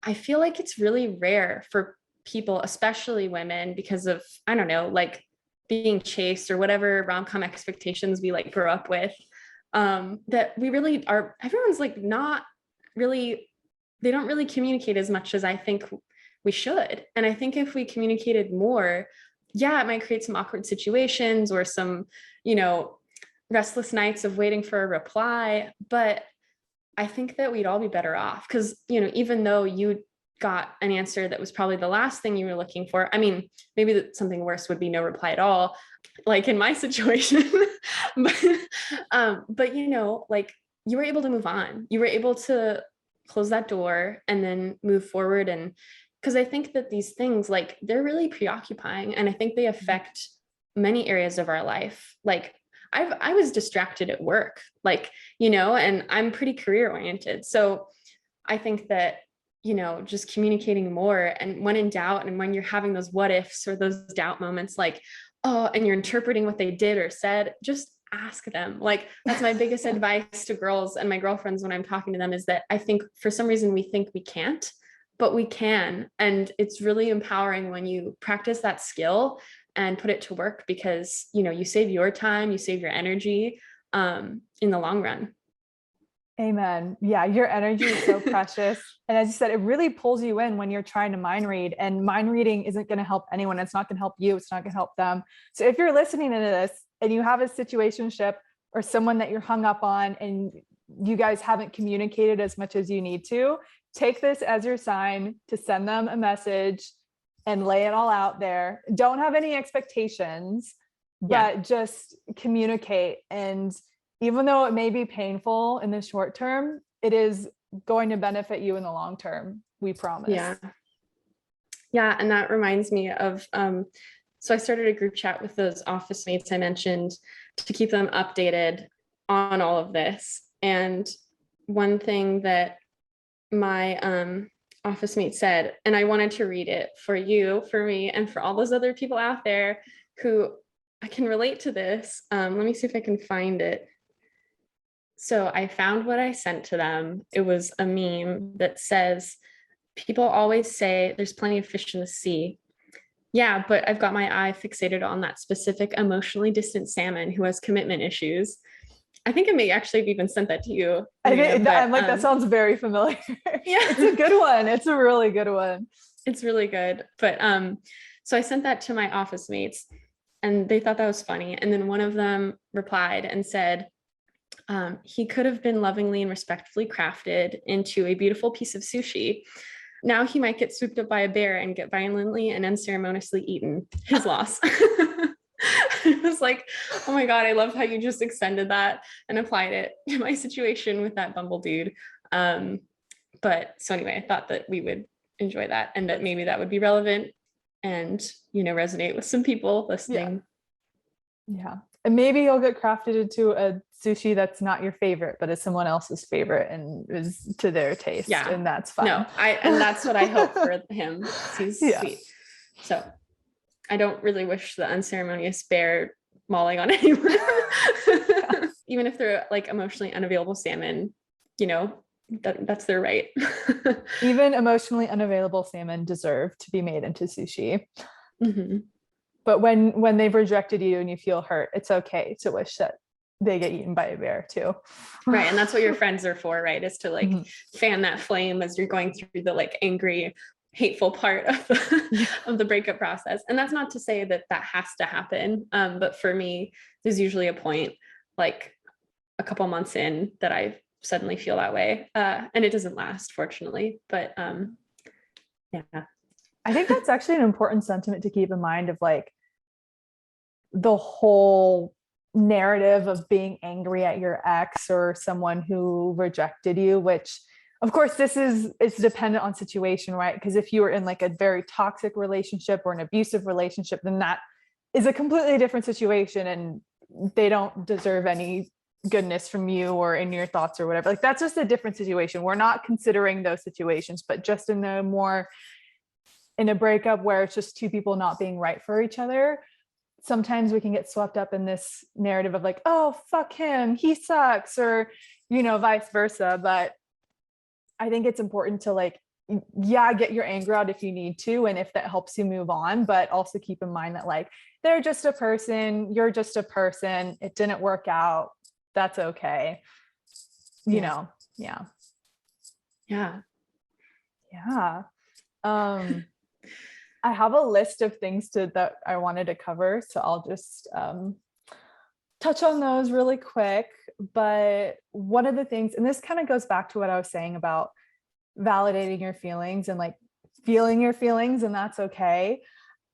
I feel like it's really rare for people, especially women, because of, I don't know, like being chased or whatever rom-com expectations we like grow up with, that we really are, everyone's like not really, they don't really communicate as much as I think we should. And I think if we communicated more, yeah, it might create some awkward situations or some, restless nights of waiting for a reply. But I think that we'd all be better off, because, even though you got an answer that was probably the last thing you were looking for, I mean, maybe something worse would be no reply at all, like in my situation. but like you were able to move on. You were able to close that door and then move forward. And because I think that these things, like, they're really preoccupying, and I think they affect many areas of our life. Like I was distracted at work, like, and I'm pretty career oriented. So I think that, just communicating more, and when in doubt, and when you're having those what ifs or those doubt moments, like, oh, and you're interpreting what they did or said, just ask them. Like, that's my biggest advice to girls and my girlfriends when I'm talking to them, is that I think for some reason we think we can't, but we can. And it's really empowering when you practice that skill and put it to work, because, you save your time, you save your energy, in the long run. Amen. Yeah, your energy is so precious. And as you said, it really pulls you in when you're trying to mind read, and mind reading isn't going to help anyone. It's not going to help you. It's not going to help them. So if you're listening to this and you have a situationship or someone that you're hung up on and you guys haven't communicated as much as you need to, take this as your sign to send them a message and lay it all out there. Don't have any expectations, but just communicate. And even though it may be painful in the short term, it is going to benefit you in the long term. We promise. Yeah. Yeah. And that reminds me of, so I started a group chat with those office mates I mentioned to keep them updated on all of this. And one thing that my office mate said, and I wanted to read it for you, for me, and for all those other people out there who I can relate to this. Let me see if I can find it. So I found what I sent to them. It was a meme that says, people always say there's plenty of fish in the sea. Yeah, but I've got my eye fixated on that specific emotionally distant salmon who has commitment issues. I think I may actually have even sent that to you. I'm like, that sounds very familiar. Yeah, it's a good one. It's a really good one. It's really good. But so I sent that to my office mates, and they thought that was funny. And then one of them replied and said, he could have been lovingly and respectfully crafted into a beautiful piece of sushi. Now he might get swooped up by a bear and get violently and unceremoniously eaten. His loss. I was like, oh my God, I love how you just extended that and applied it to my situation with that Bumble dude. But so anyway, I thought that we would enjoy that, and that maybe that would be relevant and, resonate with some people listening. Yeah. And maybe you'll get crafted into a sushi that's not your favorite, but it's someone else's favorite and is to their taste. Yeah. And that's fine. No, and that's what I hope for him. He's sweet. So I don't really wish the unceremonious bear mauling on anyone. Even if they're like emotionally unavailable salmon, that's their right. Even emotionally unavailable salmon deserve to be made into sushi. Mm-hmm. But when they've rejected you and you feel hurt, it's okay to wish that they get eaten by a bear too. Right. And that's what your friends are for, right? Is to like fan that flame as you're going through the like angry hateful part of of the breakup process. And that's not to say that that has to happen. But for me, there's usually a point, like a couple months in, that I suddenly feel that way. And it doesn't last, fortunately. But yeah. I think that's actually an important sentiment to keep in mind, of like the whole narrative of being angry at your ex or someone who rejected you, which of course it's dependent on situation, right? Because if you were in like a very toxic relationship or an abusive relationship, then that is a completely different situation and they don't deserve any goodness from you or in your thoughts or whatever. Like that's just a different situation. We're not considering those situations, but just in a breakup where it's just two people not being right for each other, sometimes we can get swept up in this narrative of like, oh, fuck him, he sucks, or, vice versa. But I think it's important to like, yeah, get your anger out if you need to, and if that helps you move on, but also keep in mind that like, they're just a person, you're just a person, it didn't work out, that's okay. Yeah. Yeah. I have a list of things that I wanted to cover, so I'll just touch on those really quick. But one of the things, and this kind of goes back to what I was saying about validating your feelings and like feeling your feelings, and that's okay.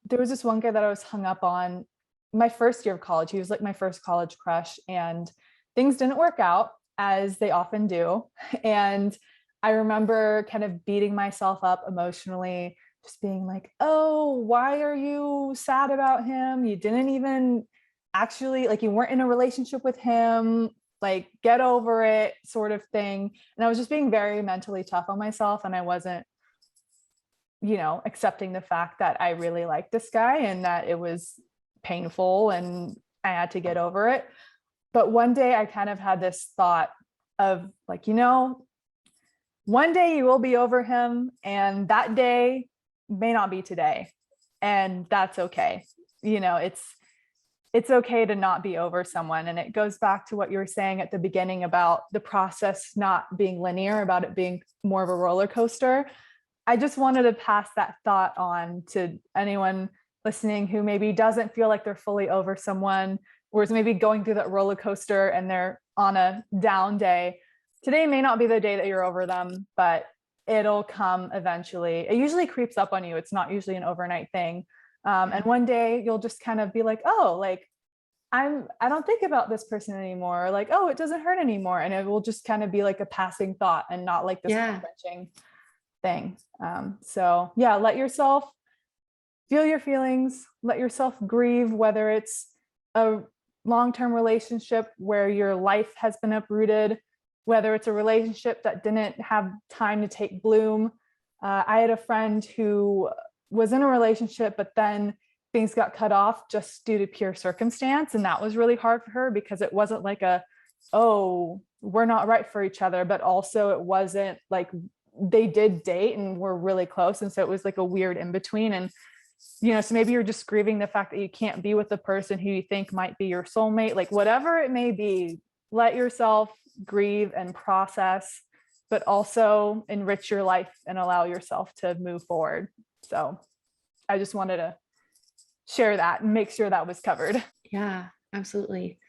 There was this one guy that I was hung up on my first year of college. He was like my first college crush, and things didn't work out, as they often do. And I remember kind of beating myself up emotionally, just being like, oh, why are you sad about him? You didn't even actually, like, you weren't in a relationship with him, like, get over it, sort of thing. And I was just being very mentally tough on myself, and I wasn't, accepting the fact that I really liked this guy and that it was painful and I had to get over it. But one day I kind of had this thought of like, one day you will be over him, and that day may not be today, and that's okay. It's okay to not be over someone. And it goes back to what you were saying at the beginning about the process not being linear, about it being more of a roller coaster. I just wanted to pass that thought on to anyone listening who maybe doesn't feel like they're fully over someone, or is maybe going through that roller coaster and they're on a down day. Today may not be the day that you're over them, but it'll come eventually. It usually creeps up on you. It's not usually an overnight thing. And one day you'll just kind of be like, oh, like I don't think about this person anymore. Or like, oh, it doesn't hurt anymore. And it will just kind of be like a passing thought and not like this wrenching thing. So yeah, let yourself feel your feelings, let yourself grieve, whether it's a long-term relationship where your life has been uprooted, whether it's a relationship that didn't have time to take bloom. I had a friend who was in a relationship, but then things got cut off just due to pure circumstance. And that was really hard for her, because it wasn't like oh, we're not right for each other, but also it wasn't like they did date and were really close. And so it was like a weird in between. And, so maybe you're just grieving the fact that you can't be with the person who you think might be your soulmate, like whatever it may be, let yourself grieve and process, but also enrich your life and allow yourself to move forward. So I just wanted to share that and make sure that was covered. Yeah, absolutely.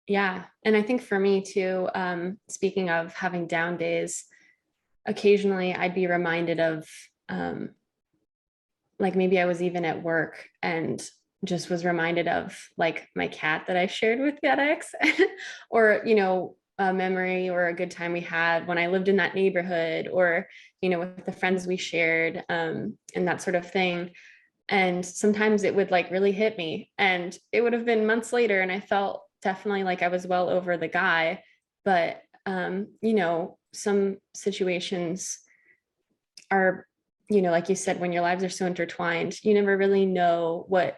Yeah. And I think for me too, speaking of having down days, occasionally I'd be reminded of, like maybe I was even at work and just was reminded of like my cat that I shared with that ex or, a memory or a good time we had when I lived in that neighborhood, or, with the friends we shared, and that sort of thing. And sometimes it would like really hit me, and it would have been months later and I felt definitely like I was well over the guy. But, some situations are, like you said, when your lives are so intertwined, you never really know what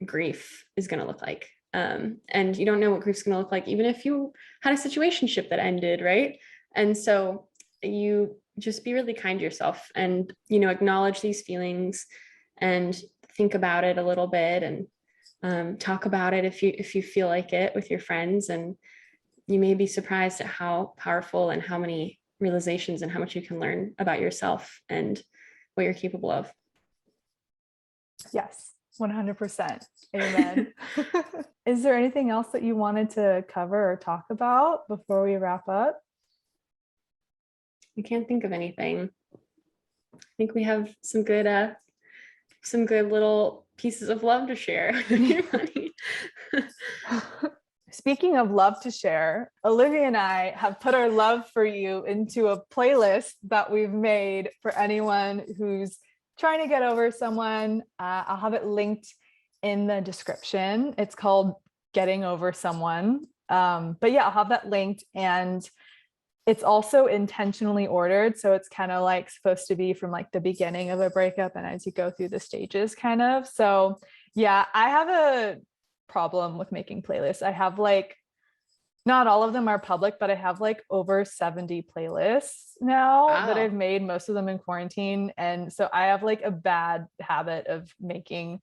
grief is going to look like. And you don't know what grief's going to look like, even if you had a situationship that ended, right? And so you just be really kind to yourself and, acknowledge these feelings and think about it a little bit, and talk about it if you feel like it with your friends. And you may be surprised at how powerful and how many realizations and how much you can learn about yourself and what you're capable of. Yes, 100%. Amen. Is there anything else that you wanted to cover or talk about before we wrap up? I can't think of anything. I think we have some good little pieces of love to share. Speaking of love to share, Olivia and I have put our love for you into a playlist that we've made for anyone who's trying to get over someone. I'll have it linked in the description. It's called Getting Over Someone. But yeah, I'll have that linked, and it's also intentionally ordered. So it's kind of like supposed to be from like the beginning of a breakup and as you go through the stages kind of. So yeah, I have a problem with making playlists. I have like, not all of them are public, but I have like over 70 playlists now that I've made, most of them in quarantine. And so I have like a bad habit of making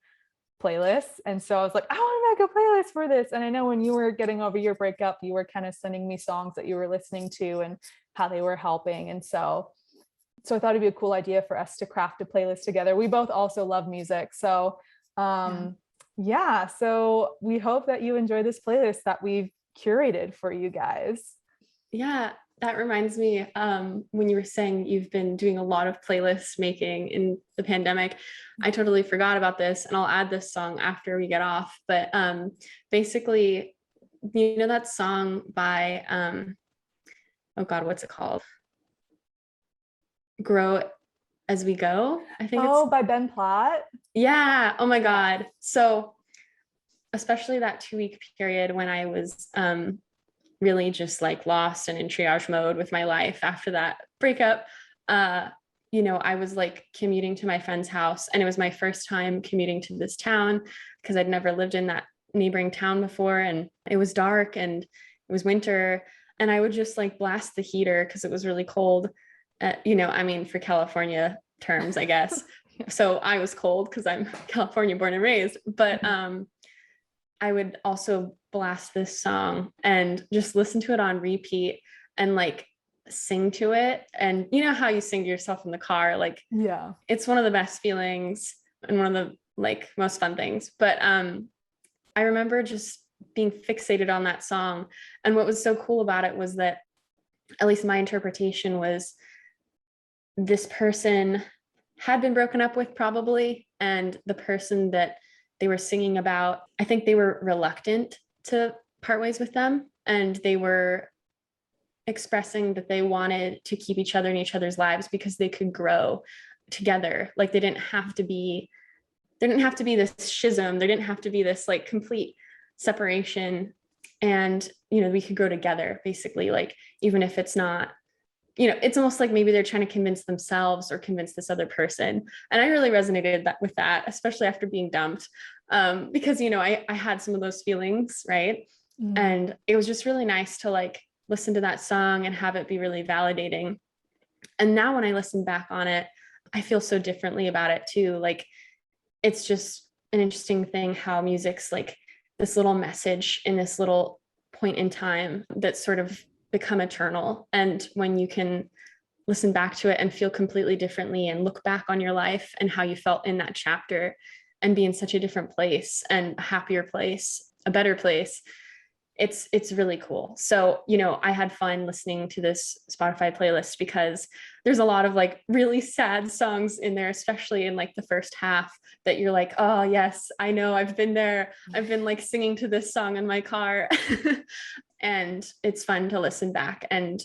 playlists. And so I was like, I want to make a playlist for this. And I know when you were getting over your breakup, you were kind of sending me songs that you were listening to and how they were helping. And so I thought it'd be a cool idea for us to craft a playlist together. We both also love music. So yeah, so we hope that you enjoy this playlist that we've curated for you guys. Yeah, that reminds me, when you were saying you've been doing a lot of playlist making in the pandemic, I totally forgot about this, and I'll add this song after we get off. But basically, you know that song by, oh God, what's it called? Grow As We Go, I think. Oh, by Ben Platt. Yeah. Oh my God. So especially that 2-week period when I was really just like lost and in triage mode with my life after that breakup, you know, I was like commuting to my friend's house, and it was my first time commuting to this town because I'd never lived in that neighboring town before, and it was dark and it was winter, and I would just like blast the heater because it was really cold. You know, I mean, for California terms, I guess. So I was cold because I'm California born and raised, but I would also blast this song and just listen to it on repeat and like sing to it. And you know how you sing to yourself in the car, like, yeah, it's one of the best feelings and one of the like most fun things. But I remember just being fixated on that song. And what was so cool about it was that, at least my interpretation was, this person had been broken up with probably, and the person that they were singing about, I think they were reluctant to part ways with them, and they were expressing that they wanted to keep each other in each other's lives because they could grow together. Like they didn't have to be this schism, there didn't have to be this like complete separation, and you know, we could grow together basically, like even if it's not, you know, it's almost like maybe they're trying to convince themselves or convince this other person. And I really resonated with that, especially after being dumped, because, you know, I had some of those feelings, right? And it was just really nice to like listen to that song and have it be really validating. And now when I listen back on it, I feel so differently about it too. Like, it's just an interesting thing how music's like this little message in this little point in time that's sort of become eternal. And when you can listen back to it and feel completely differently and look back on your life and how you felt in that chapter and be in such a different place and a happier place, a better place, it's really cool. So, you know, I had fun listening to this Spotify playlist because there's a lot of like really sad songs in there, especially in like the first half, that you're like, oh yes, I know, I've been there. I've been like singing to this song in my car. And it's fun to listen back and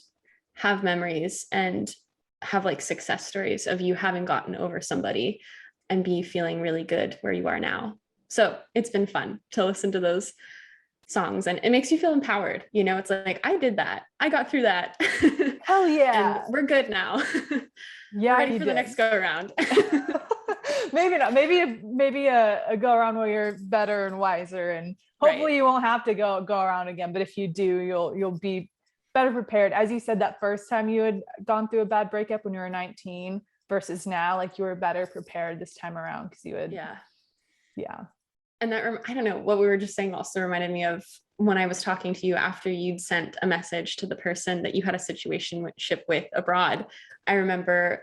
have memories and have like success stories of you having gotten over somebody and be feeling really good where you are now. So it's been fun to listen to those songs, and it makes you feel empowered. You know, it's like, I did that. I got through that. Hell yeah. And we're good now. Yeah, we're ready for the next go around. Maybe not. Maybe a go around where you're better and wiser, and hopefully you won't have to go around again. But if you do, you'll be better prepared. As you said, that first time you had gone through a bad breakup when you were 19 versus now, like you were better prepared this time around because you had. Yeah. And I don't know, what we were just saying also reminded me of when I was talking to you after you'd sent a message to the person that you had a situationship with abroad. I remember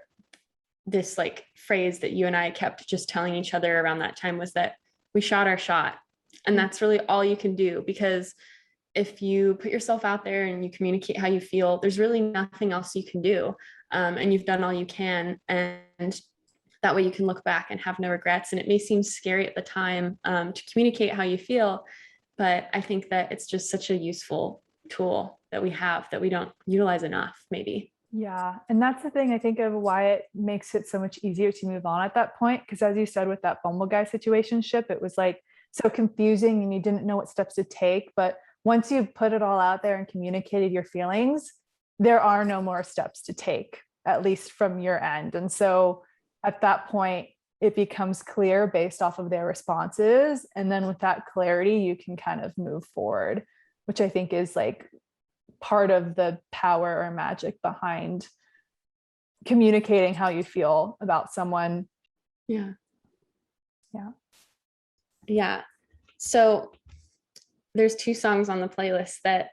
this like phrase that you and I kept just telling each other around that time was that we shot our shot. And that's really all you can do, because if you put yourself out there and you communicate how you feel, there's really nothing else you can do. And you've done all you can. And that way you can look back and have no regrets. And it may seem scary at the time to communicate how you feel, but I think that it's just such a useful tool that we have that we don't utilize enough, maybe. Yeah. And that's the thing I think of why it makes it so much easier to move on at that point. Because as you said, with that Bumble guy situationship, it was like so confusing and you didn't know what steps to take. But once you put it all out there and communicated your feelings, there are no more steps to take, at least from your end. And so at that point, it becomes clear based off of their responses. And then with that clarity, you can kind of move forward, which I think is like part of the power or magic behind communicating how you feel about someone. Yeah. Yeah. Yeah. So there's two songs on the playlist that,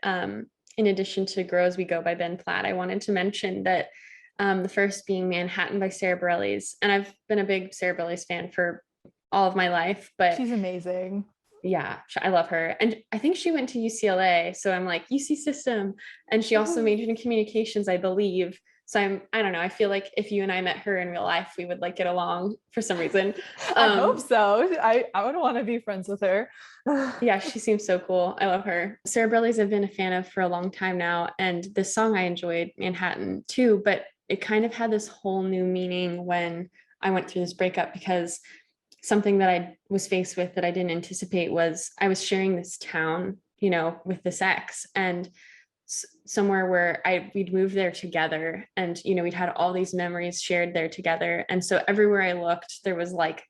in addition to Grow As We Go by Ben Platt, I wanted to mention that the first being Manhattan by Sarah Bareilles. And I've been a big Sarah Bareilles fan for all of my life, but she's amazing. Yeah, I love her. And I think she went to UCLA. So I'm like, UC system. And she also majored in communications, I believe. So I don't know. I feel like if you and I met her in real life, we would like get along for some reason. I hope so. I would want to be friends with her. Yeah, she seems so cool. I love her. Sarah Bareilles I've been a fan of for a long time now. And this song I enjoyed, Manhattan, too, but it kind of had this whole new meaning when I went through this breakup, because something that I was faced with that I didn't anticipate was I was sharing this town, with this ex, and somewhere where we'd moved there together, and we'd had all these memories shared there together. And so everywhere I looked, there was like,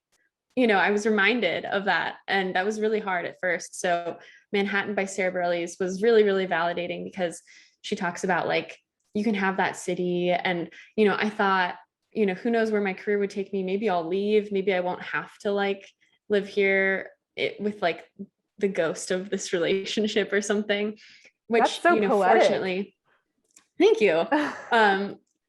I was reminded of that, and that was really hard at first. So Manhattan by Sarah Bareilles was really, really validating, because she talks about like, you can have that city. And, I thought, who knows where my career would take me. Maybe I'll leave. Maybe I won't have to like live here with like the ghost of this relationship or something, which, that's so poetic. Fortunately, thank you.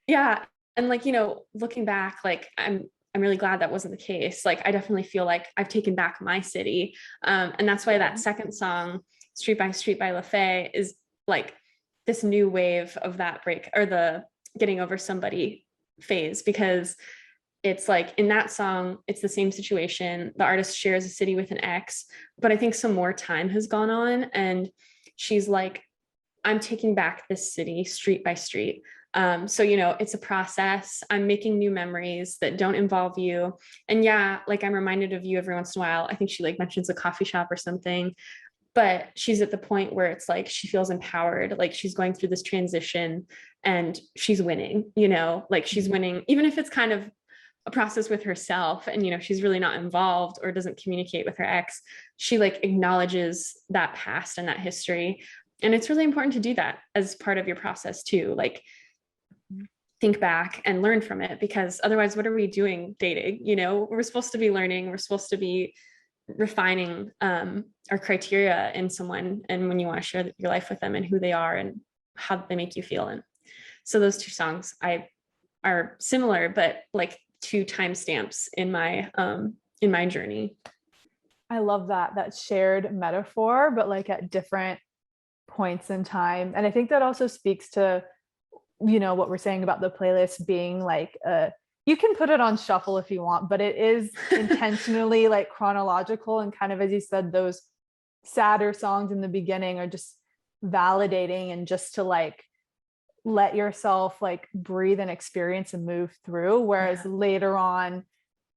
Yeah. And like, looking back, like I'm really glad that wasn't the case. Like, I definitely feel like I've taken back my city. And that's why that second song, Street by Street by LaFay, is like this new wave of that break, or the getting over somebody phase, because it's like in that song, it's the same situation. The artist shares a city with an ex, but I think some more time has gone on, and she's like, I'm taking back this city street by street. So, it's a process. I'm making new memories that don't involve you. And yeah, like I'm reminded of you every once in a while. I think she like mentions a coffee shop or something, but she's at the point where it's like she feels empowered, like she's going through this transition and she's winning, like she's winning, even if it's kind of a process with herself, and she's really not involved or doesn't communicate with her ex. She like acknowledges that past and that history, and it's really important to do that as part of your process too, like think back and learn from it, because otherwise what are we doing dating? We're supposed to be learning, we're supposed to be refining our criteria in someone, and when you want to share your life with them and who they are and how they make you feel. And so those two songs are similar, but like two timestamps in my journey. I love that shared metaphor, but like at different points in time. And I think that also speaks to, what we're saying about the playlist being like you can put it on shuffle if you want, but it is intentionally like chronological, and kind of, as you said, those sadder songs in the beginning are just validating, and just to like let yourself like breathe and experience and move through, whereas later on,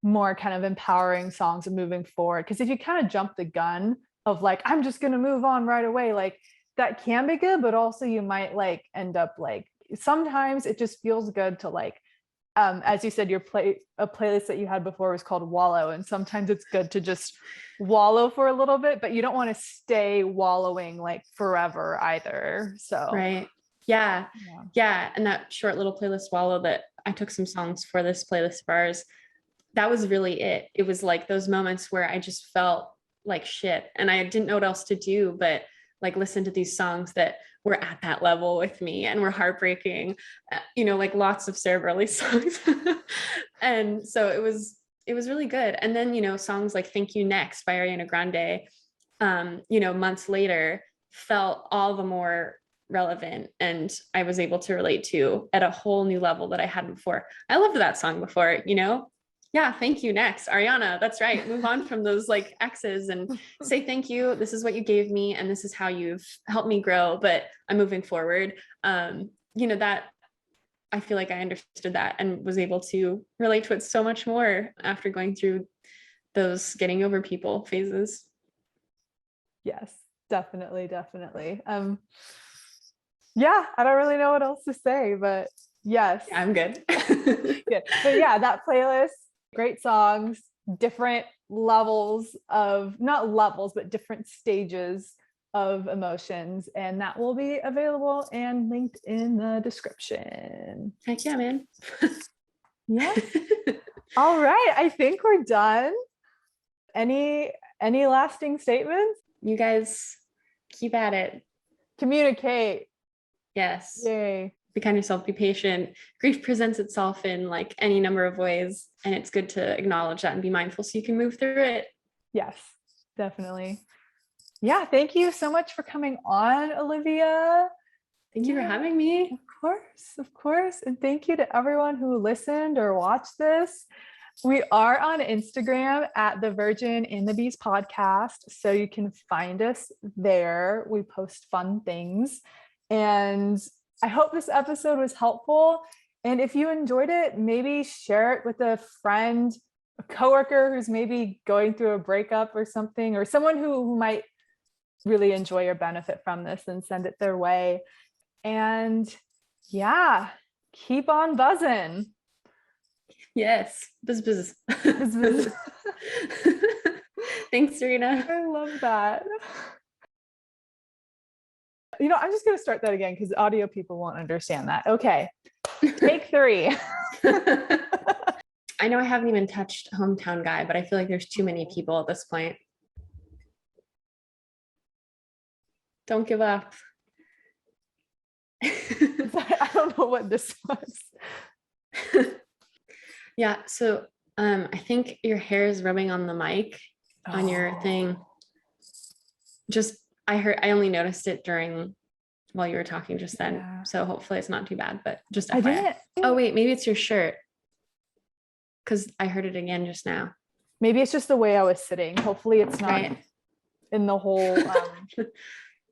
more kind of empowering songs are moving forward. Because if you kind of jump the gun of like, I'm just going to move on right away, like that can be good, but also you might like end up like, sometimes it just feels good to like, as you said, a playlist that you had before was called Wallow, and sometimes it's good to just wallow for a little bit, but you don't want to stay wallowing like forever either. So right. Yeah. And that short little playlist Wallow that I took some songs for this playlist of ours, that was really it. It was like those moments where I just felt like shit. And I didn't know what else to do, but like listen to these songs that were at that level with me and were heartbreaking, like lots of Sarah Bareilles songs. And so it was really good. And then, songs like Thank You Next by Ariana Grande, months later felt all the more relevant, and I was able to relate to at a whole new level that I hadn't before. I loved that song before, yeah, thank you next, Ariana, that's right, move on from those like exes and say thank you, this is what you gave me and this is how you've helped me grow, but I'm moving forward. That I feel like I understood that and was able to relate to it so much more after going through those getting over people phases. Yes, definitely. Yeah, I don't really know what else to say, but yes. Yeah, I'm good. Good. But yeah, that playlist, great songs, different levels of, not levels, but different stages of emotions. And that will be available and linked in the description. Heck yeah, man. Yeah. All right. I think we're done. Any lasting statements? You guys keep at it. Communicate. Yes. Yay. Be kind to yourself, be patient. Grief presents itself in like any number of ways, and it's good to acknowledge that and be mindful so you can move through it. Yes, definitely. Yeah, thank you so much for coming on, Olivia. Thank you for having me. Of course. And thank you to everyone who listened or watched this. We are on Instagram at the Virgin and the Bees podcast, so you can find us there. We post fun things. And I hope this episode was helpful. And if you enjoyed it, maybe share it with a friend, a coworker who's maybe going through a breakup or something, or someone who might really enjoy or benefit from this, and send it their way. And yeah, keep on buzzing. Yes. Buzz. Thanks, Zareena. I love that. I'm just going to start that again because audio people won't understand that. Okay. Take 3. I know I haven't even touched Hometown Guy, but I feel like there's too many people at this point. Don't give up. I don't know what this was. Yeah. So I think your hair is rubbing on the mic on your thing. I only noticed it while you were talking just then. Yeah. So hopefully it's not too bad, but just FYI. I didn't. Oh wait, maybe it's your shirt. Cause I heard it again just now. Maybe it's just the way I was sitting. Hopefully it's not in the whole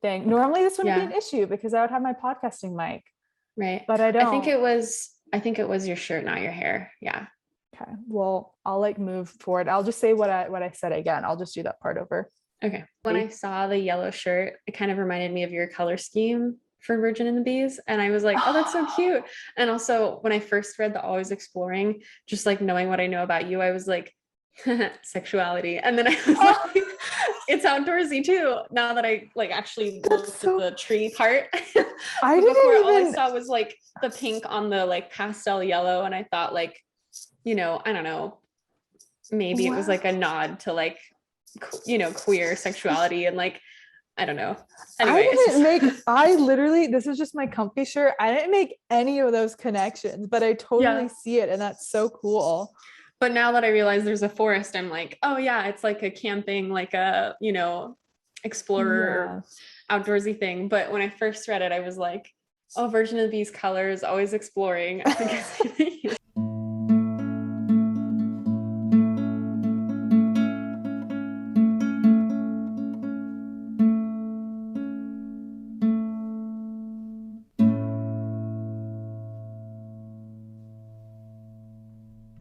thing. Normally this wouldn't be an issue because I would have my podcasting mic. Right. But I don't. I think it was your shirt, not your hair. Yeah. Okay. Well, I'll move forward. I'll just say what I said again. I'll just do that part over. Okay. When I saw the yellow shirt, it kind of reminded me of your color scheme for Virgin and the Bees. And I was like, oh, that's so cute. And also when I first read the Always Exploring, just like knowing what I know about you, I was like, sexuality. And then I was like, it's outdoorsy too. Now that I like actually looked at the tree part. All I saw was like the pink on the like pastel yellow. And I thought like, I don't know, maybe it was like a nod to like, queer sexuality and like, I don't know. Anyway, this is just my comfy shirt. I didn't make any of those connections, but I totally see it. And that's so cool. But now that I realize there's a forest, I'm like, oh yeah, it's like a camping, like a, explorer outdoorsy thing. But when I first read it, I was like, oh, Virgin of the Bees colors, always exploring. I think